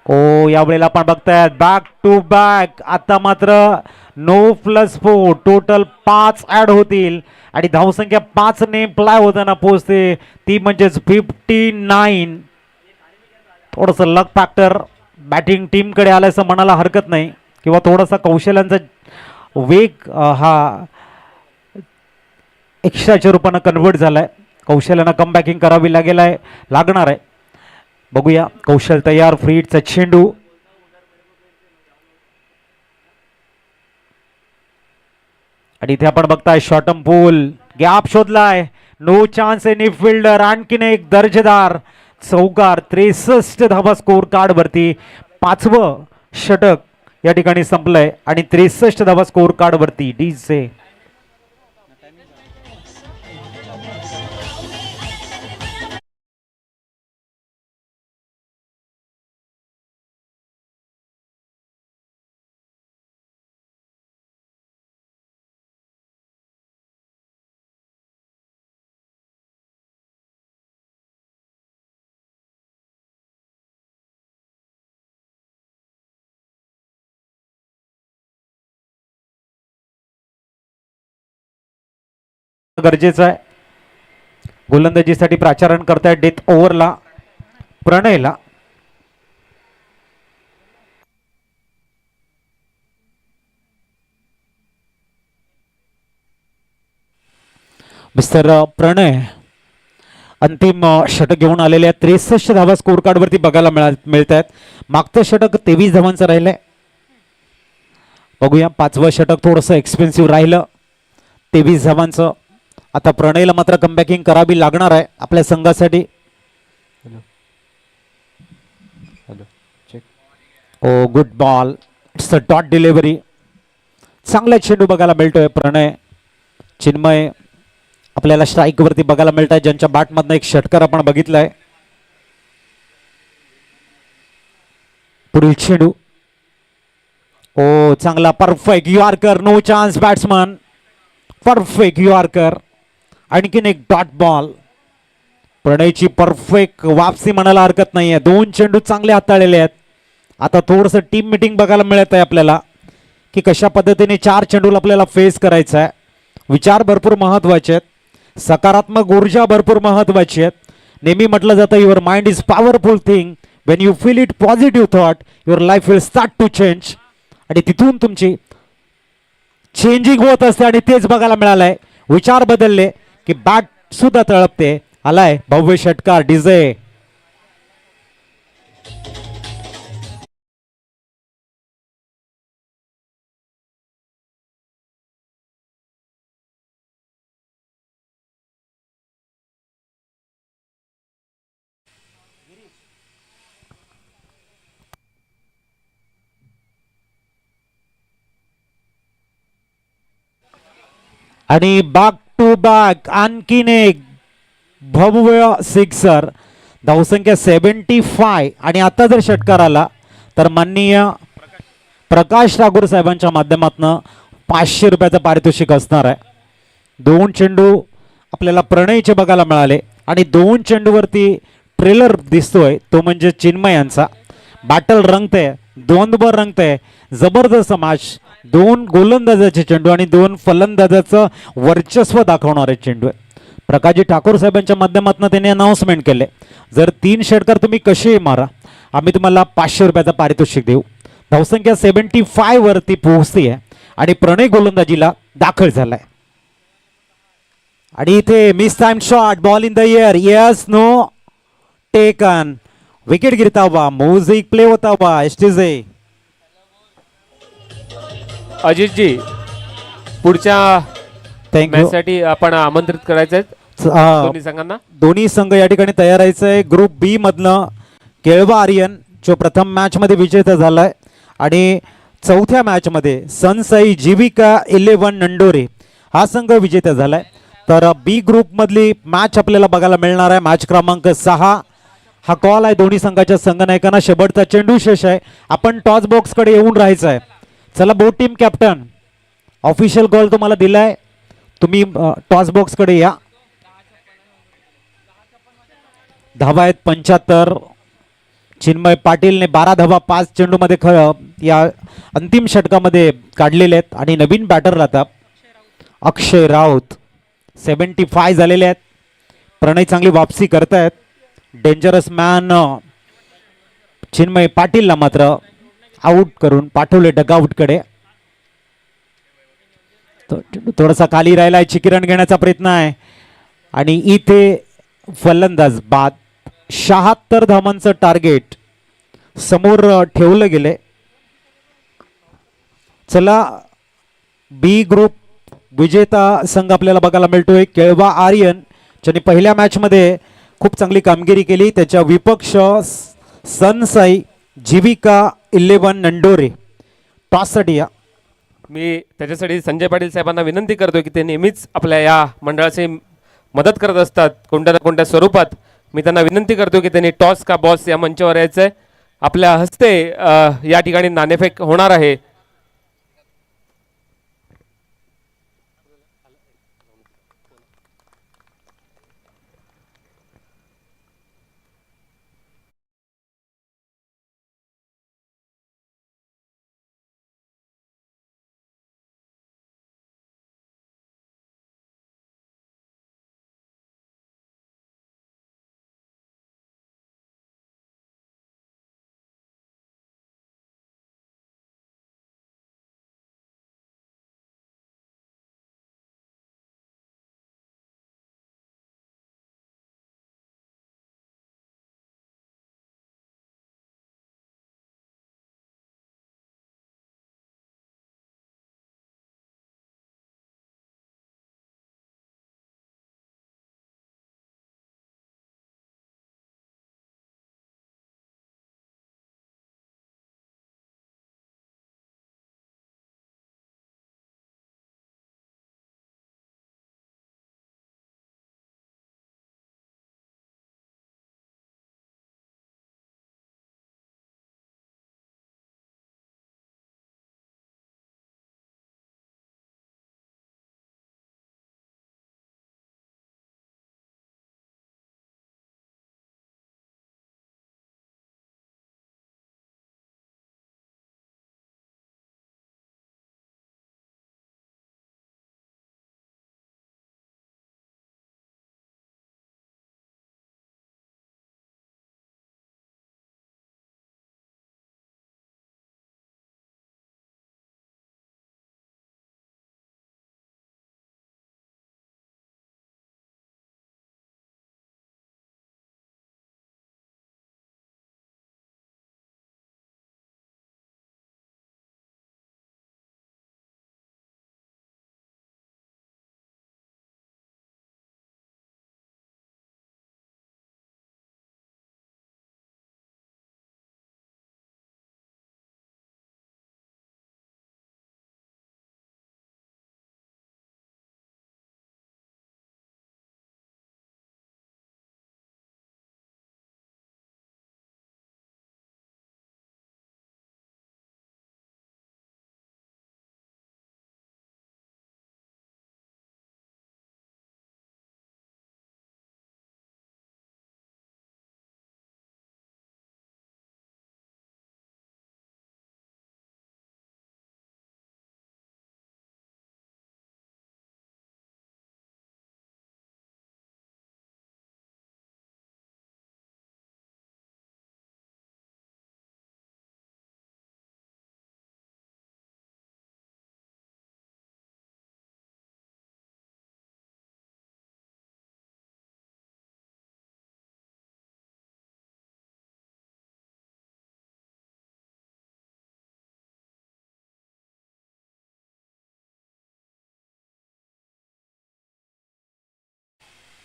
ओ यावेळेला आपण बघतायत बॅक टू बॅक. आता मात्र 9+4 टोटल 5 ऍड होतील आणि धावसंख्या 5 ने प्लाय होताना पोहोचते. ती म्हणजेच 59. थोडस लक फॅक्टर बॅटिंग टीम कडे आल्याचं म्हणायला हरकत नाही, किंवा थोडासा कौशल्यांचा वेग हा एक्स्ट्राच्या रूपानं कन्वर्ट झालाय. कौशल्यानं कमबॅकिंग करावी लागणार आहे. बघूया कौशल तयार. फ्रीडचा चेंडू आणि इथे आपण बघताय शॉर्टम पूल गॅप शोधलाय. No chance any fielder. आणखीन एक दर्जेदार चौकार. 63 धावा स्कोर कार्ड वरती. 5वं षटक या ठिकाणी संपलंय आणि 63 धावा स्कोर कार्ड वरती. डीजे गरजेचं आहे. गोलंदाजीसाठी प्राचारण करताय डेथ ओव्हरला प्रणयला. मिस्टर प्रणय अंतिम षटक घेऊन आलेले आहेत. 63 धावा स्कोर कार्ड वरती बघायला मिळत आहेत. मागचं षटक 23 धावांचं राहिलंय. बघूया 5वं षटक थोडंसं एक्सपेन्सिव्ह राहिलं 23 धावांचं. आता प्रणयला मात्र कमबॅकिंग करावी लागणार आहे आपल्या संघासाठी. Oh good ball, it's a dot delivery. चांगला चेंडू बघायला मिळतोय. प्रणय, चिन्मय आपल्याला स्ट्राईक वरती बघायला मिळत आहे, ज्यांच्या बॅटमधनं एक षटकार आपण बघितलाय. पुढील चेंडू, ओ चांगला perfect yorker, no chance batsman, perfect yorker. आणखीन एक डॉट बॉल. प्रणयची परफेक्ट वापसी म्हणायला हरकत नाहीये. 2 चेंडू चांगले हाताळलेले आहेत. आता थोडंसं टीम मिटिंग बघायला मिळत आहे आपल्याला की कशा पद्धतीने 4 चेंडूला आपल्याला फेस करायचं आहे. विचार भरपूर महत्वाचे आहेत, सकारात्मक ऊर्जा भरपूर महत्वाची आहेत. नेहमी म्हटलं जातं your mind is powerful thing, when you feel it positive thought your life will start to change. आणि तिथून तुमची चेंजिंग होत असते आणि तेच बघायला मिळालंय. विचार बदलले की बॅट सुद्धा तळपते. आलाय भव्य षटकार डीजे. आणि बॅक टू बॅक आणखीन एक भव्य सिक्सर. धावसंख्या 75. आणि आता जर षटकार आला तर माननीय प्रकाश ठाकूर साहेबांच्या माध्यमातून 500 रुपयाचं पारितोषिक असणार आहे. 2 चेंडू आपल्याला प्रणयचे बघायला मिळाले आणि 2 चेंडूवरती ट्रेलर दिसतोय, तो म्हणजे चिन्मय यांचा. बॅटल रंगते, द्वंद्व रंगते, जबरदस्त मॅच. 2 गोलंदाजाचे चेंडू आणि 2 फलंदाजाचं वर्चस्व दाखवणारे चेंडू आहे. प्रकाशजी ठाकूर साहेबांच्या माध्यमातून त्यांनी अनाऊन्समेंट केले, जर 3 षटकार तुम्ही कसे मारा आम्ही तुम्हाला 500 रुपयाचं पारितोषिक देऊ. धावसंख्या 75 वरती पोहोचते आहे आणि प्रणय गोलंदाजीला दाखल झालाय. आणि इथे miss time shot, ball in the air, yes know taken, wicket गिरता हुआ, म्युझिक प्ले होता हुआ. एसटीजे अजितजी, पुढच्या थँक्यू. मॅचसाठी आपण आमंत्रित करायचं आहे दोन्ही संघांना. दोन्ही संघ या ठिकाणी तयार आहे. ग्रुप बी मधनं केळवा आर्यन जो प्रथम मॅच मध्ये विजेता झालाय आणि चौथ्या मॅच मध्ये सनसाई जीविका 11 नंडोरे हा संघ विजेता झालाय. तर बी ग्रुप मधली मॅच आपल्याला बघायला मिळणार आहे. मॅच क्रमांक 6 हा कॉल आहे दोन्ही संघाच्या संघनायकांना. शेवटचा चेंडू शेष आहे. आपण टॉस बॉक्स कडे येऊन राहायचं आहे. चला बोट टीम कॅप्टन, ऑफिशियल कॉल तुम्हाला दिलाय, तुम्ही टॉस बॉक्स कडे या. धावा आहेत 75. चिन्मय पाटीलने 12 धावा 5 चेंडू मध्ये या अंतिम षटकामध्ये काढलेले आहेत. आणि नवीन बॅटर आता अक्षय राऊत 75 झालेले आहेत. प्रणय चांगली वापसी करतायत. डेंजरस मॅन चिन्मय पाटीलला मात्र आउट करून पाठवले डगआउट कडे. थोडासा खाली राहिलाय, चिकिरण घेण्याचा प्रयत्न आहे आणि इथे फलंदाज बाद. 76 धावांचं टार्गेट समोर ठेवलं गेले. चला बी ग्रुप विजेता संघ आपल्याला बघायला मिळतोय केळवा आर्यन, ज्यांनी पहिल्या मॅच मध्ये खूप चांगली कामगिरी केली. त्याच्या विपक्ष सनसाई जीविका 11 नंडोरे. टॉससाठी या. मी त्याच्यासाठी संजय पाटील साहेबांना विनंती करतो की ते नेहमीच आपल्या या मंडळाची मदत करत असतात कोणत्या ना कोणत्या स्वरूपात. मी त्यांना विनंती करतो की त्यांनी टॉस का बॉस या मंचावर यायचं आहे. आपल्या हस्ते या ठिकाणी नाणेफेक होणार आहे.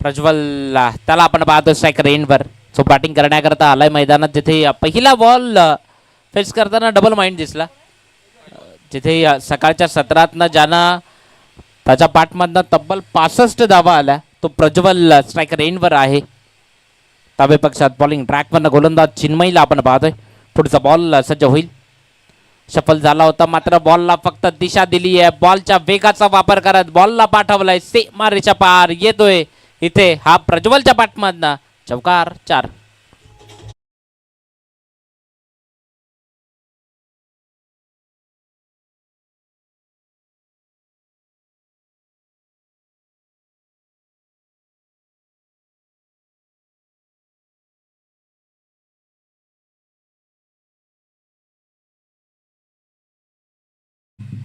प्रज्वल त्याला आपण पाहतो स्ट्रायकर एंडवर जो बॅटिंग करण्याकरता आलाय मैदानात, जिथे पहिला बॉल फेस करताना डबल माइंड दिसला, जिथे सकाळच्या सत्रातनं ज्यानं त्याच्या पाठमधनं तब्बल 65 धावा आल्या तो प्रज्वल स्ट्रायकर एंडवर आहे. ताबे पक्षात बॉलिंग ट्रॅकवरनं गोलंदाज चिन्मयीला आपण पाहतोय. पुढचा बॉल सज्ज होईल. सफल झाला होता, मात्र बॉलला फक्त दिशा दिली आहे. बॉलच्या वेगाचा वापर करत बॉलला पाठवलाय सीमारेषा पार, येतोय इथे हा प्रज्वलच्या पाठमधनं चौकार 4.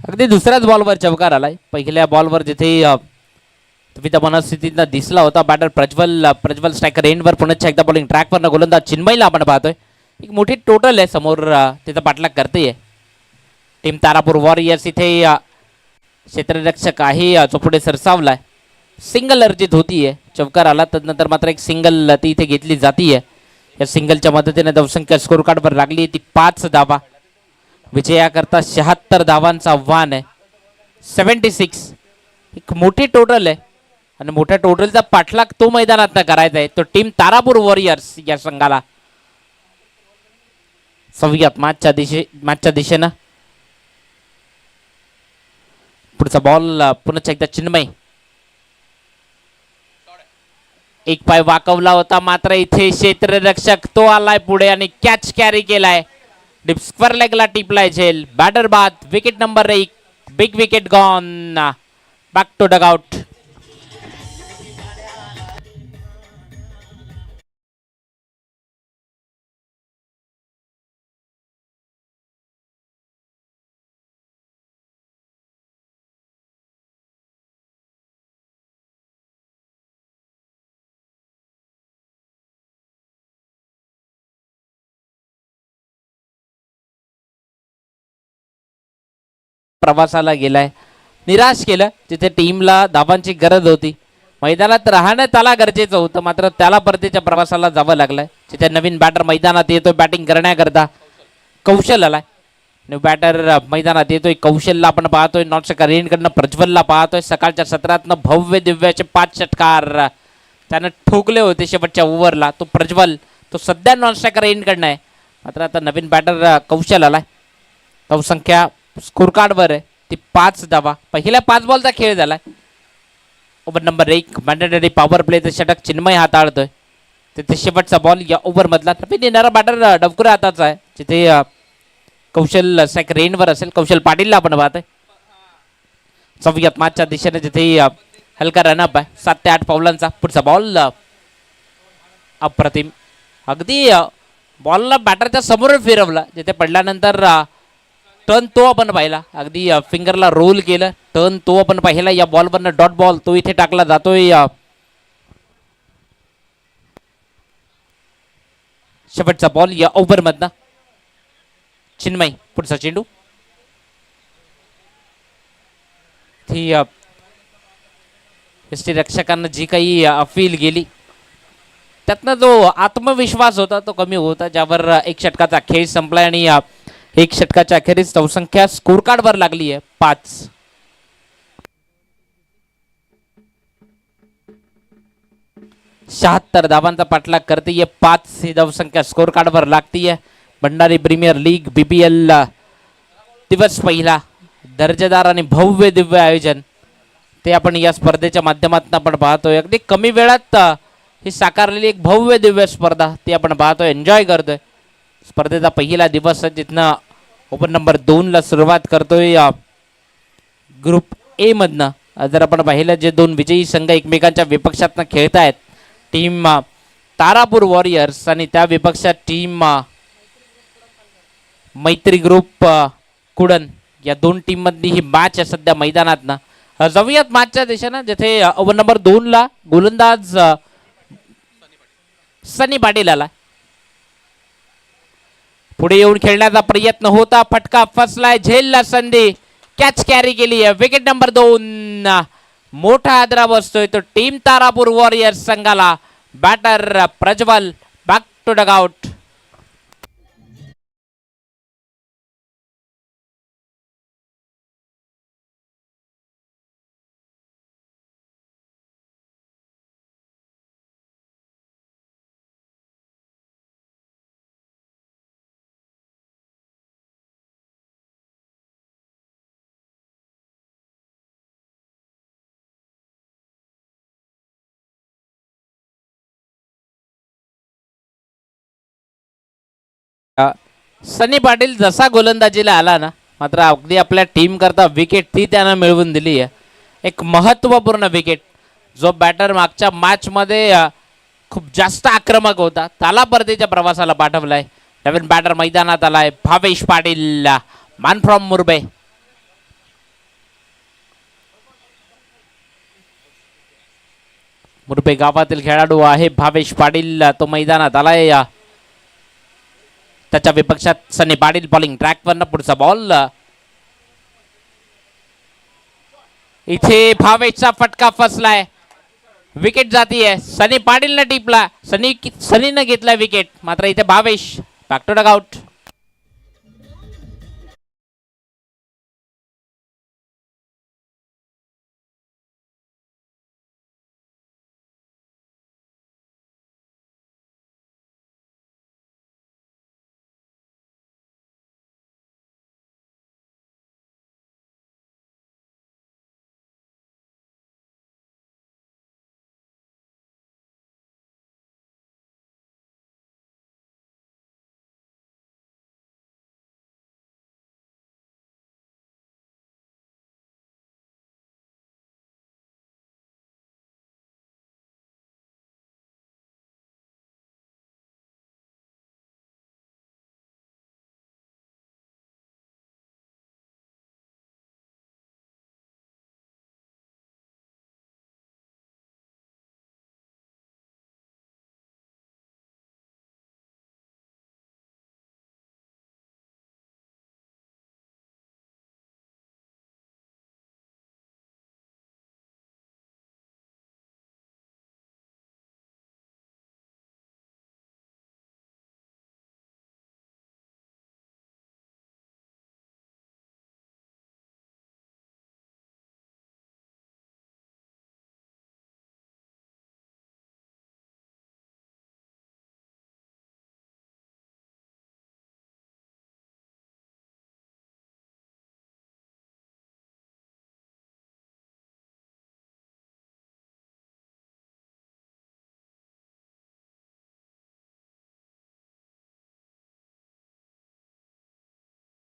अगदी दुसऱ्याच बॉलवर चौकार आलाय. पहिल्या बॉलवर जिथे विविध मनस्थितीनं दिसला होता बॅटर प्रज्वल स्ट्रायकर एंडवर पुन्हा एकदा बॉलिंग ट्रॅकवरनं गोलंदाज चिन्मयीला आपण पाहतोय. एक मोठी टोटल आहे समोर, तिथं पाठलाग करते टीम तारापूर वॉरियर्स. इथे क्षेत्ररक्षक आहे जो पुढे सरसावलाय. सिंगल अर्जित होतीये, चौकार आला तदनंतर मात्र एक सिंगल ती इथे घेतली जातीये. या सिंगलच्या मदतीने धावसंख्या स्कोर कार्डवर लागली ती 5 धावा. विजयाकरता 76 धावांचं आव्हान आहे, 76. एक मोठी टोटल आहे आणि मोठ्या टोटलचा पाठलाग तो मैदानात करायचा आहे तो टीम तारापूर वॉरियर्स या संघाला. सव्यात मॅचच्या दिशेनं पुढचा बॉल पुन्हा एकदा चिन्मय. एक पाय वाकवला होता, मात्र इथे क्षेत्ररक्षक तो आलाय पुढे आणि कॅच कॅरी केलाय. डीप स्क्वेअर लेगला टिपलाय झेल. बॅटर बाद, wicket number 1, big wicket gone. Back to dugout. प्रवासाला गेलाय, निराश केलं. जिथे टीमला धावांची गरज होती, मैदानात राहणं त्याला गरजेचं होतं, मात्र त्याला परतीच्या प्रवासाला जावं लागलंय. जिथे नवीन बॅटर मैदानात येतोय बॅटिंग करण्याकरता कौशल आलाय. न्यू बॅटर मैदानात येतोय कौशलला आपण पाहतोय. नॉट स्ट्रायकर एंडकडनं प्रज्वलला पाहतोय. सकाळच्या सत्रातनं भव्य दिव्याचे 5 षटकार त्यानं ठोकले होते शेवटच्या ओव्हरला. तो प्रज्वल तो सध्या नॉन स्ट्रायकर एंडकडनं आहे, मात्र आता नवीन बॅटर कौशल आलाय. धावसंख्या स्कोर कार्डवर आहे ती 5 धावा. पहिल्या 5 बॉलचा खेळ झालाय. ओव्हर नंबर 1 मॅन्डेटरी पॉवर प्लेचं षटक चिन्मय हाताळतोय. तिथे शेवटचा बॉल या ओव्हरमधला. नवीन येणारा बॅटर डवकुरा हाताचा आहे, जिथे कौशल स्ट्रायकर एंडवर असेल. कौशल पाटीलला आपण पाहतोय. सव्यात मॅचच्या दिशेने जिथे हलका रनअप आहे 7 ते 8 पावलांचा. पुढचा बॉल अप्रतिम. अगदी बॉलला बॅटरच्या समोर फिरवला, जिथे पडल्यानंतर टर्न तो आपण पाहिला. अगदी फिंगरला रोल केलं, टर्न तो आपण पाहिला. या बॉलवरनं डॉट बॉल तो इथे टाकला जातोय. शेवटचा बॉल या ओव्हरमधनं चिन्मय. पुढचा चेंडू ती रक्षकांना जी काही अपील गेली त्यातनं जो आत्मविश्वास होता तो कमी होता, ज्यावर एक षटकाचा खेळ संपलाय आणि एक षटकाच्या अखेरीस धावसंख्या स्कोर कार्डवर लागली आहे 5. शहात्तर धावांचा पाठलाग करते. 5 ही धावसंख्या स्कोर कार्डवर लागतीये. भंडारी प्रीमियर लीग BPL दिवस पहिला दर्जेदार आणि भव्य दिव्य आयोजन ते आपण या स्पर्धेच्या माध्यमातून आपण पाहतोय. अगदी कमी वेळात ही साकारलेली एक भव्य दिव्य स्पर्धा ती आपण पाहतोय, एन्जॉय करतोय. स्पर्धेचा पहिला दिवस जिथनं ओव्हर नंबर 2 ला सुरुवात करतोय. ग्रुप ए मधनं जर आपण पाहिलं जे 2 विजयी संघ एकमेकांच्या विपक्षातनं खेळत आहेत, टीम तारापूर वॉरियर्स आणि त्या विपक्षात टीम मैत्री ग्रुप कुडन, या 2 टीम मधली ही मॅच आहे सध्या मैदानातनं. जाऊयात मॅचच्या दिशेनं, जिथे ओव्हर नंबर 2 ला गोलंदाज सनी पाटील आला. पुढे येऊन खेळण्याचा प्रयत्न होता, फटका फसलाय. झेलला संधी, कॅच कॅरी केली आहे. Wicket number 2. मोठा आदरा बसतोय तो टीम तारापूर वॉरियर्स संघाला. Batter Prajwal back to dugout. Sunny Patil जसा गोलंदाजीला आला ना, मात्र अगदी आपल्या टीम करता विकेट ती त्यानं मिळवून दिली आहे. एक महत्त्वपूर्ण विकेट. जो बॅटर मागच्या मॅच मध्ये खूप जास्त आक्रमक होता त्याला परतीच्या प्रवासाला पाठवलाय. नवीन बॅटर मैदानात आलाय भावेश पाटील, मॅन फ्रॉम मुरबे. मुरबे गावातील खेळाडू आहे भावेश पाटील, तो मैदानात आलाय. त्याच्या विपक्षात सनी पाटील बॉलिंग ट्रॅकवरनं पुढचा बॉल. इथे भावेशचा फटका फसलाय, विकेट जातीये. सनी पाटीलने टिपला, सनीनं घेतला विकेट. मात्र इथे भावेश बॅक टू डगआउट.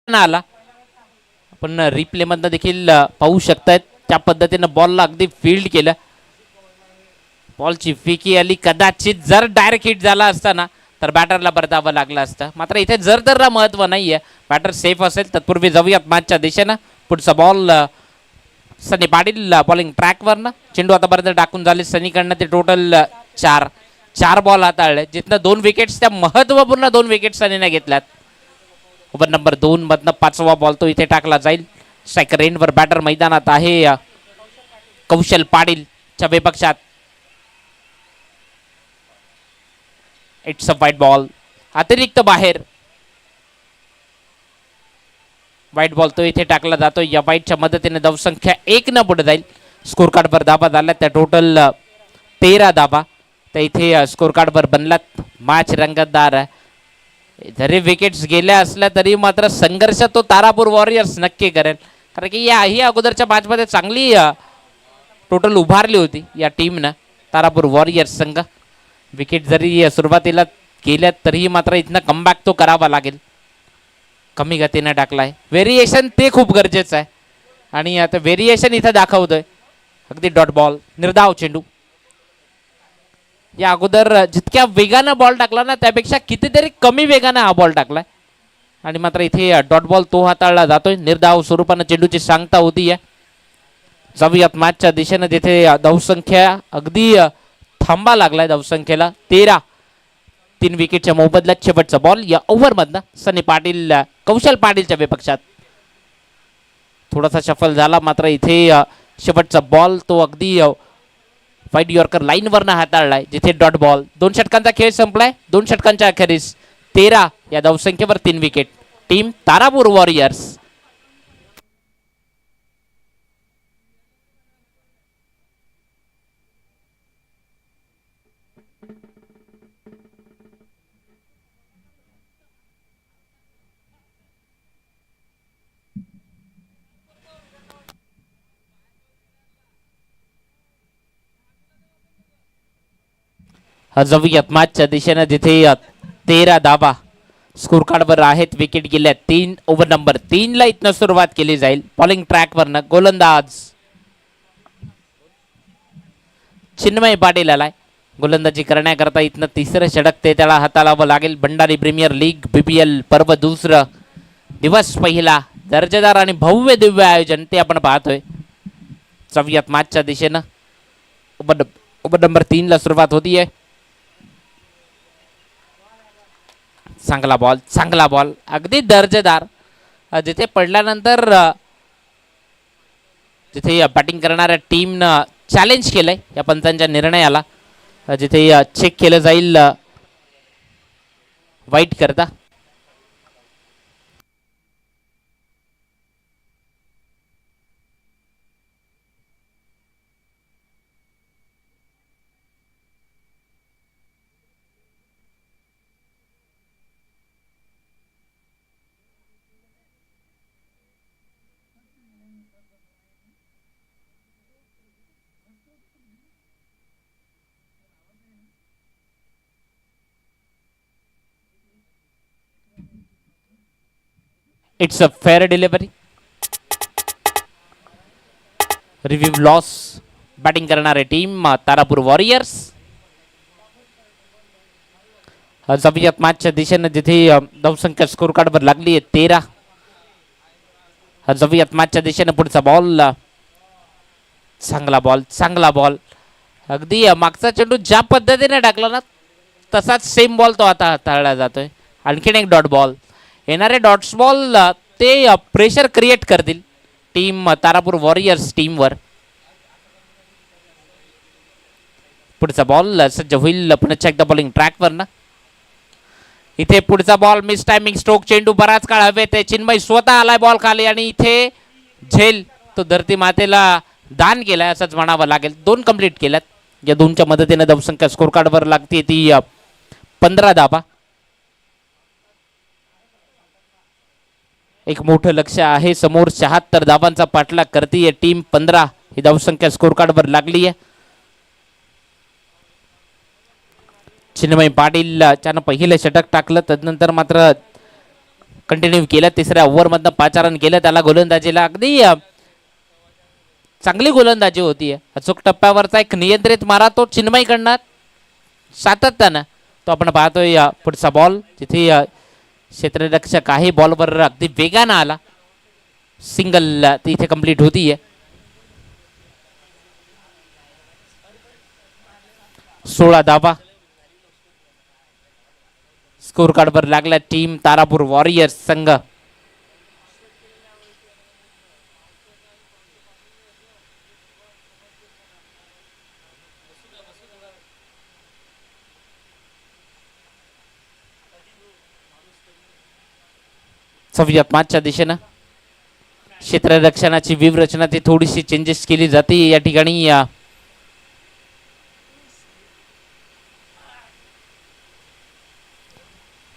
आला आपण रिप्ले मधनं देखील पाहू शकतायत त्या पद्धतीनं बॉलला अगदी फील्ड केलं. बॉलची फिकी आली, कदाचित जर डायरेक्ट हिट झाला असता ना तर बॅटरला परतावं लागलं असतं. मात्र इथे जर तर महत्व नाहीये, बॅटर सेफ असेल. तत्पूर्वी जाऊयात मॅचच्या दिशेनं. पुढचा बॉल सनी पाटील बॉलिंग ट्रॅकवरनं. चेंडू आतापर्यंत टाकून झाले सनीकडनं. ते टोटल चार बॉल हाताळले, जिथनं 2 विकेट्स, त्या महत्वपूर्ण 2 विकेट्स सनीने घेतल्यात. ओव्हर नंबर 2 मधनं 5वा बॉल तो इथे टाकला जाईल. स्ट्रायकर एंडवर बॅटर मैदानात आहे कौशल पाटीलच्या विपक्षात. इट्स अ वाईट बॉल, अतिरिक्त बाहेर. वाईट बॉल तो इथे टाकला जातो. या वाईटच्या मदतीने धावसंख्या 1 न पुढे जाईल. स्कोर कार्डवर धाबा झाल्या त्या टोटल 13 धाबा त्या इथे स्कोर कार्डवर बनलात. मॅच रंगतदार आहे. जरी विकेट्स गेल्या असल्या तरी मात्र संघर्ष तो तारापूर वॉरियर्स नक्की करेल, कारण की याही अगोदरच्या मॅचमध्ये चांगली टोटल उभारली होती या टीमनं. तारापूर वॉरियर्स संघ विकेट जरी सुरुवातीला गेल्यात तरीही मात्र इथनं कमबॅक तो करावा लागेल. कमी गतीने टाकलाय. व्हेरिएशन ते खूप गरजेचं आहे आणि आता व्हेरिएशन इथं दाखवतोय. अगदी डॉट बॉल, निर्धाव चेंडू. या अगोदर जितक्या वेगानं बॉल टाकला ना त्यापेक्षा कितीतरी कमी वेगानं हा बॉल टाकलाय आणि मात्र इथे डॉट बॉल तो हाताळला जातोय. निर्धाव स्वरूपानं चेंडूची सांगता होती आहे. जाऊयात मॅचच्या दिशेनं, जिथे धावसंख्या अगदी थांबा लागलाय. धावसंख्येला 13. 3 विकेटच्या मोबदल्यात शेवटचा बॉल या ओव्हरमधनं सनी पाटील कौशल पाटीलच्या विपक्षात. थोडासा शफल झाला, मात्र इथे शेवटचा बॉल तो अगदी वाईड यॉर्कर लाईनवरनं हाताळलाय, जिथे डॉट बॉल. 2 षटकांचा खेळ संपलाय. 2 षटकांच्या अखेरीस 13 या धावसंख्येवर 3 विकेट. Team Tarapur warriors. जाऊयात मॅचच्या दिशेनं, जिथे 13 धावा स्कोर कार्डवर आहेत. विकेट गेल्या 3 ओव्हर नंबर 3 ला इथनं सुरुवात केली जाईल. बॉलिंग ट्रॅकवरनं गोलंदाज चिन्मय पाटील आलाय. गोलंदाजी करण्याकरता इथनं तिसरं षटक ते त्याला हाताळावं लागेल. भंडारी प्रीमियर लीग BPL पर्व दुसरं, दिवस पहिला, दर्जेदार आणि भव्य दिव्य आयोजन ते आपण पाहतोय. जाऊयात मॅचच्या दिशेनं. ओव्हर नंबर 3 ला सुरुवात होतीये. चांगला बॉल अगदी दर्जेदार. जिथे पडल्यानंतर जिथे बॅटिंग करणाऱ्या टीमनं चॅलेंज केलंय या पंचांच्या निर्णयाला, जिथे चेक केलं जाईल वाईट करता. It's a fair delivery. Review loss. Batting करणारे टीम तारापूर वॉरियर्स. जाऊयात मॅचच्या दिशेनं, जिथे धावसंख्या स्कोर कार्डवर लागली आहे 13. जाऊयात मॅचच्या दिशेनं. पुढचा बॉल. चांगला बॉल अगदी मागचा चेंडू ज्या पद्धतीने टाकला ना, तसाच सेम बॉल तो आता हाताळला जातोय. आणखीन एक डॉट बॉल. येणारे डॉट्स बॉल ते प्रेशर क्रिएट करतील टीम तारापूर वॉरियर्स टीमवर. पुढचा बॉल सज्ज होईल पुन्हा एकदा बॉलिंग ट्रॅकवर ना. इथे पुढचा बॉल मिस टायमिंग स्ट्रोक. चेंडू बराच काळ हवेत आहे. चिन्मय स्वतः आलाय बॉल खाली आणि इथे झेल तो धरती मातेला दान केलाय असंच म्हणावं लागेल. 2 कंप्लीट केल्यात. या 2च्या मदतीने धावसंख्या स्कोर कार्डवर लागते ती 15 धावा. एक मोठं लक्ष आहे समोर. 76 धावांचा पाठलाग करते टीम. 15 ही धावसंख्या स्कोर कार्डवर लागली आहे. चिन्मय पाटील त्यानं पहिलं षटक टाकलं, तदनंतर मात्र कंटिन्यू केलं. तिसऱ्या ओव्हरमधनं 5 रन केलं. त्याला गोलंदाजीला अगदी चांगली गोलंदाजी होती. अचूक टप्प्यावरचा एक नियंत्रित मारा तो चिन्मयकडनं सातत्यानं तो आपण पाहतोय. पुढचा बॉल जिथे क्षेत्ररक्षक आहे बॉलवर अगदी वेगानं आला. सिंगल इथे कंप्लीट होतीये. 16 धावा स्कोर कार्डवर लागला टीम तारापूर वॉरियर्स संघ. जाऊयात मॅचच्या दिशेनं. क्षेत्ररक्षणाची व्यूहरचना ती थोडीशी चेंजेस केली जाते या ठिकाणी.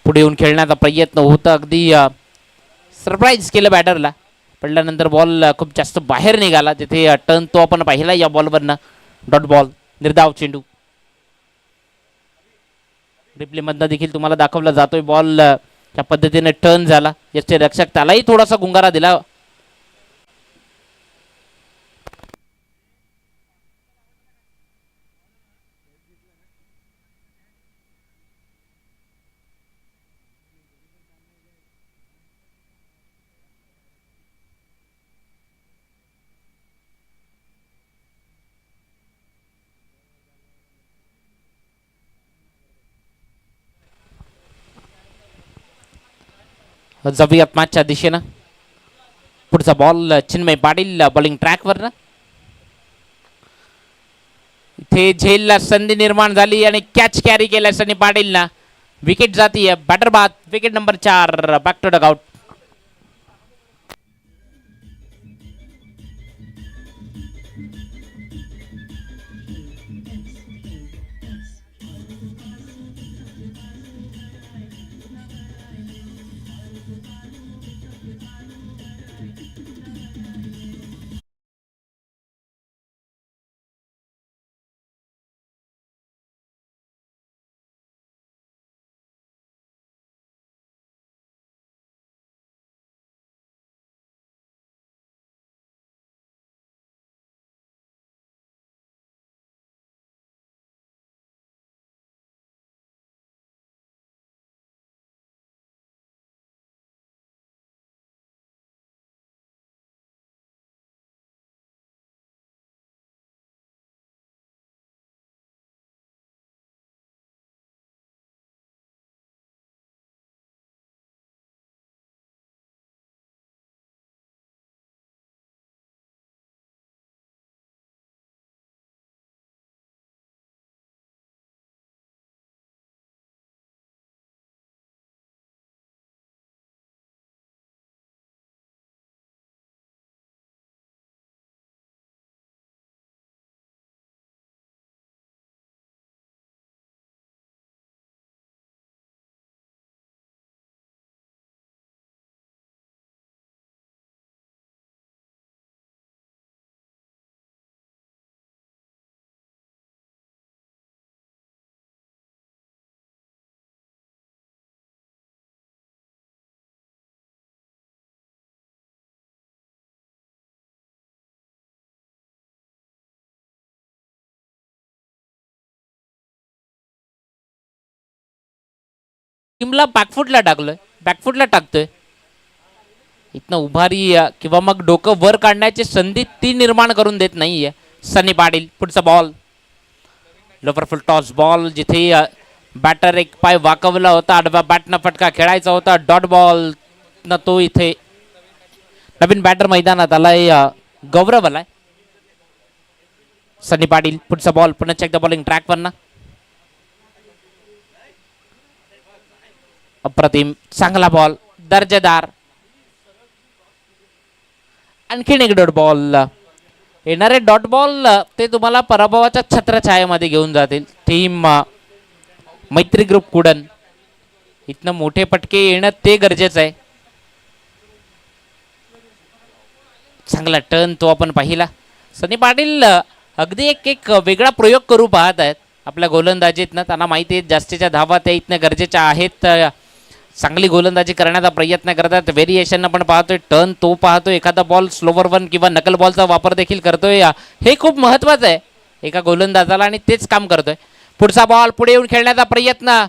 पुढे येऊन खेळण्याचा प्रयत्न होता. अगदी सरप्राईज केलं बॅटरला. पडल्यानंतर बॉल खूप जास्त बाहेर निघाला. तिथे टर्न तो आपण पाहिला या बॉलवरनं. डॉट बॉल निर्धाव चेंडू. रिप्लेमधनं देखील तुम्हाला दाखवला जातोय बॉल त्या पद्धतीने टर्न झाला. याचे रक्षक त्यालाही थोडासा गुंगारा दिला. जाऊयात मॅचच्या दिशेनं. पुढचा बॉल चिन्मय पाटील बॉलिंग ट्रॅकवर ना. इथे झेलला संधी निर्माण झाली आणि कॅच कॅरी केला सनी पाटीलना. विकेट जाती आहे बॅटर बाद. Wicket number 4 back to dugout. टीमला बॅकफुटला टाकलोय. बॅकफुटला टाकतोय. इथनं उभारी किंवा मग डोकं वर काढण्याची संधी ती निर्माण करून देत नाहीये सनी पाटील. पुढचा बॉल लोपरफुल टॉस बॉल जिथे बॅटर एक पाय वाकवला होता. आडवा बॅटनं फटका खेळायचा होता. डॉट बॉल न तो इथे नवीन बॅटर मैदानात आलाय गौरव आलाय. सनी पाटील पुढचा बॉल पुन्हा चेक द बॉलिंग ट्रॅक वरना. अप्रतिम चांगला बॉल दर्जेदार. आणखीन एक डॉट बॉल. येणारे डॉट बॉल ते तुम्हाला पराभवाच्या छत्रछायेमध्ये घेऊन जातील. टीम मैत्री ग्रुप कुडन इथनं मोठे फटके येणं ते गरजेचं आहे. चांगला टर्न तो आपण पाहिला. सनी पाटील अगदी एक वेगळा प्रयोग करू पाहत आहेत आपल्या गोलंदाजीतनं. त्यांना माहिती आहे जास्तीच्या धावा त्या इथनं गरजेच्या आहेत. चांगली गोलंदाजी करण्याचा प्रयत्न करतात. व्हेरिएशन आपण पाहतोय. टर्न तो पाहतोय. एखादा बॉल स्लोवर वन किंवा नकल बॉलचा वापर देखील करतोय. हे खूप महत्त्वाचं आहे एका गोलंदाजाला आणि तेच काम करतोय. पुढचा बॉल पुढे येऊन खेळण्याचा प्रयत्न.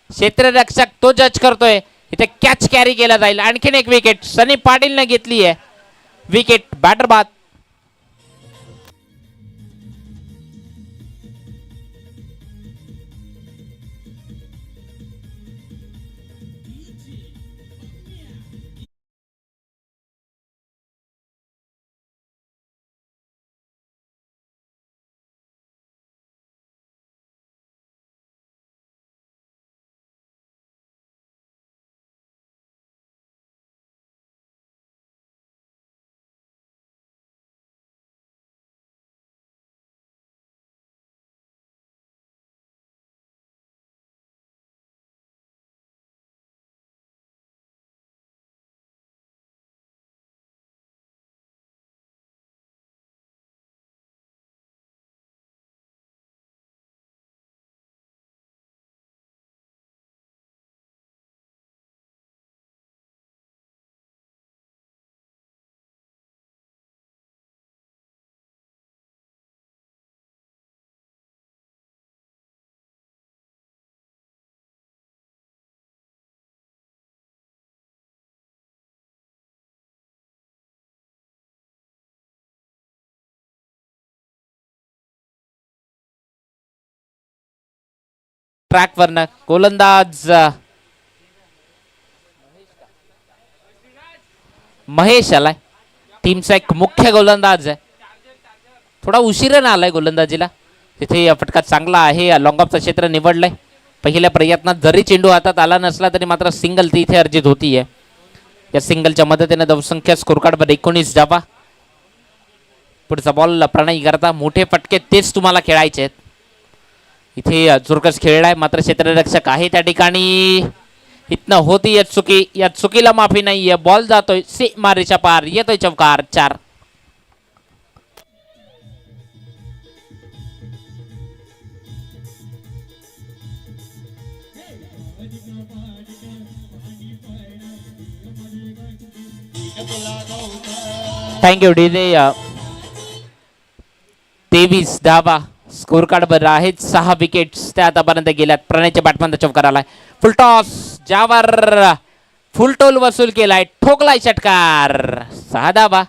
क्षेत्ररक्षक तो जज करतोय. इथे कॅच कॅरी केला जाईल. आणखीन एक विकेट सनी पाटीलने घेतली आहे. विकेट बॅटर बाद. ट्रॅक वरनं गोलंदाज महेश आलाय. टीमचा एक मुख्य गोलंदाज आहे. थोडा उशिरानं आलाय गोलंदाजीला. तिथे फटका चांगला आहे, लॉंग ऑफचं क्षेत्र निवडलंय. पहिल्या प्रयत्नात जरी चेंडू हातात आला नसला तरी मात्र सिंगल ती इथे अर्जित होतीये. या सिंगलच्या मदतीने धावसंख्या स्कोर कार्डवर 19 धावा. पुढचा बॉल प्रणय करता. मोठे फटके तेच तुम्हाला खेळायचे आहेत. इथे चुरकस खेळलाय मात्र क्षेत्ररक्षक आहे त्या ठिकाणी. इथनं होती या चुकी, या चुकीला माफी नाहीये. बॉल जातोय सीमारेच्या पार, येतोय चौकार. 4. Thank you DJ. 23 धावा स्कोर कार्डवर आहेत. 6 विकेट्स त्या आतापर्यंत गेल्यात. प्रणयच्या बॅटमॅन चौकार आलाय. फुल टॉस ज्यावर फुल टोल वसूल केलाय, ठोकलाय षटकार. 6 धावा.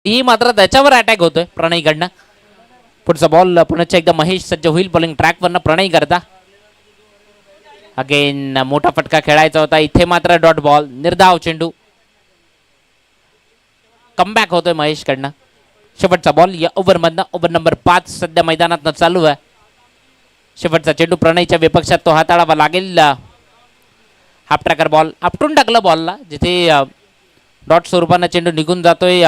ही मात्र त्याच्यावर अटॅक होतोय प्रणयकडनं. पुढचा बॉल पुन्हा एकदा महेश सज्ज होईल बॉलिंग ट्रॅकवरनं. प्रणय करता अगेन मोठा फटका खेळायचा होता. इथे मात्र डॉट बॉल, निर्धाव चेंडू. कमबॅक होतोय महेशकडनं. शेवटचा बॉल या ओव्हरमधनं, ओव्हर नंबर 5 सध्या मैदानात चालू आहे. शेवटचा चेंडू प्रणयच्या विपक्षात तो हाताळावा लागेल. हाफ ट्रॅकर बॉल आपटून टाकलं बॉलला, जिथे डॉट स्वरूपानं चेंडू निघून जातोय.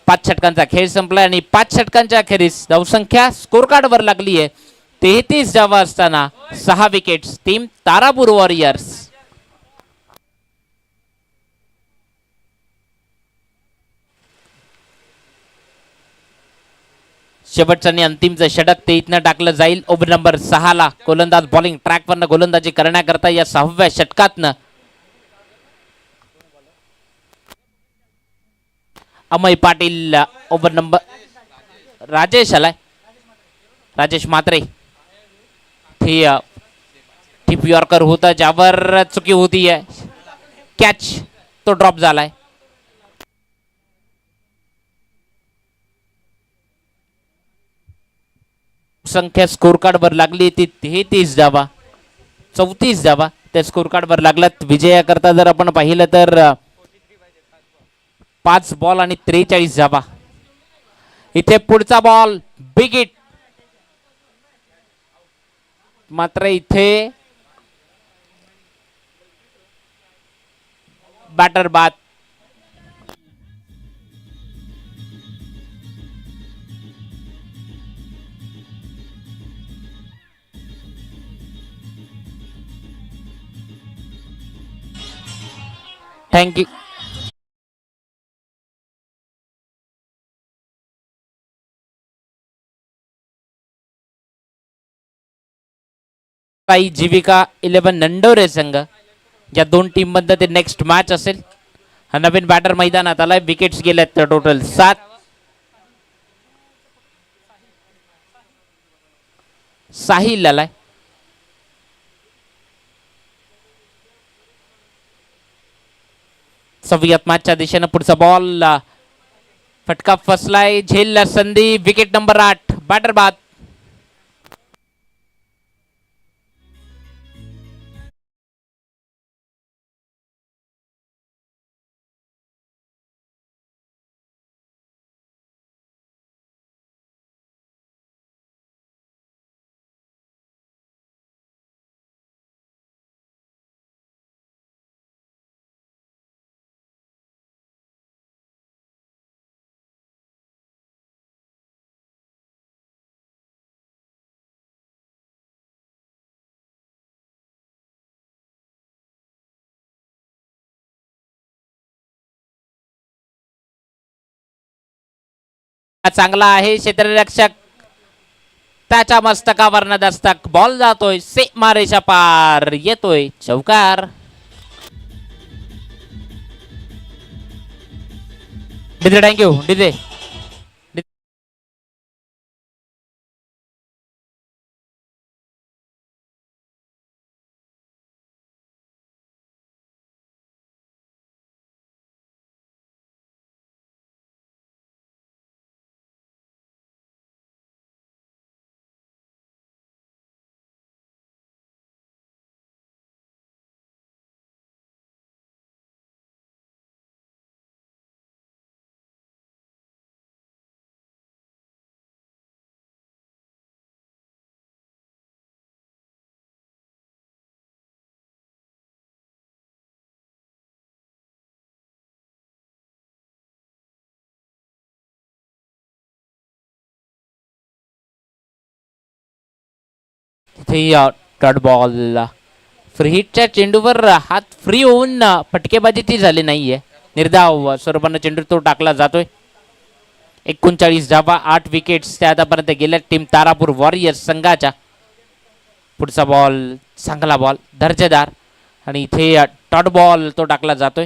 5 षटकांचा खेळ संपलाय आणि 5 षटकांच्या अखेरीस धावसंख्या स्कोर कार्डवर लागली आहे 33 धावा असताना 6 विकेट्स. Team Tarapur warriors. शेवटचं आणि अंतिमचं षटक ते इथनं टाकलं जाईल. ओव्हर नंबर 6 ला गोलंदाज बॉलिंग ट्रॅकवरनं गोलंदाजी करण्याकरता या 6व्या षटकातनं अमय पाटील. ओव्हर नंबर राजेश आलाय, राजेश मात्रे. टिप यॉर्कर होता ज्यावर चुकी होती आहे. कॅच तो ड्रॉप झालाय. संख्या स्कोर कार्डवर लागली ती 33 धावा. 34 धावा त्या स्कोर कार्डवर लागलात. विजयाकरता जर आपण पाहिलं तर 5 बॉल आणि 43 धावा. इथे पुढचा बॉल बिग हिट, मात्र इथे बॅटर बाद. थँक्यू. जीविका 11 नंडोरे संघ, ज्या 2 टीम मध्ये ते नेक्स्ट मॅच असेल. हा नवीन बॅटर मैदानात आलाय. विकेट्स गेल्यात टोटल 7. साहिल आलाय. सव्यात मॅचच्या दिशेनं पुढचा बॉल, फटका फसलाय. झेलला संधी. विकेट नंबर 8, बॅटर बाद. चांगला आहे क्षेत्ररक्षक त्याच्या मस्तकावर दस्तक बॉल जातोय सीमारेषा पार येतोय चौकार. DJ thank you DJ. Dot ball free हिटच्या चेंडूवर हात फ्री होऊन फटकेबाजी ती झाली नाहीये. निर्धाव स्वरूपानं चेंडू तो टाकला जातोय. 39 धावा 8 विकेट्स त्या आतापर्यंत गेल्या टीम तारापूर वॉरियर्स संघाच्या. पुढचा बॉल चांगला बॉल दर्जेदार आणि इथे डॉट बॉल तो टाकला जातोय.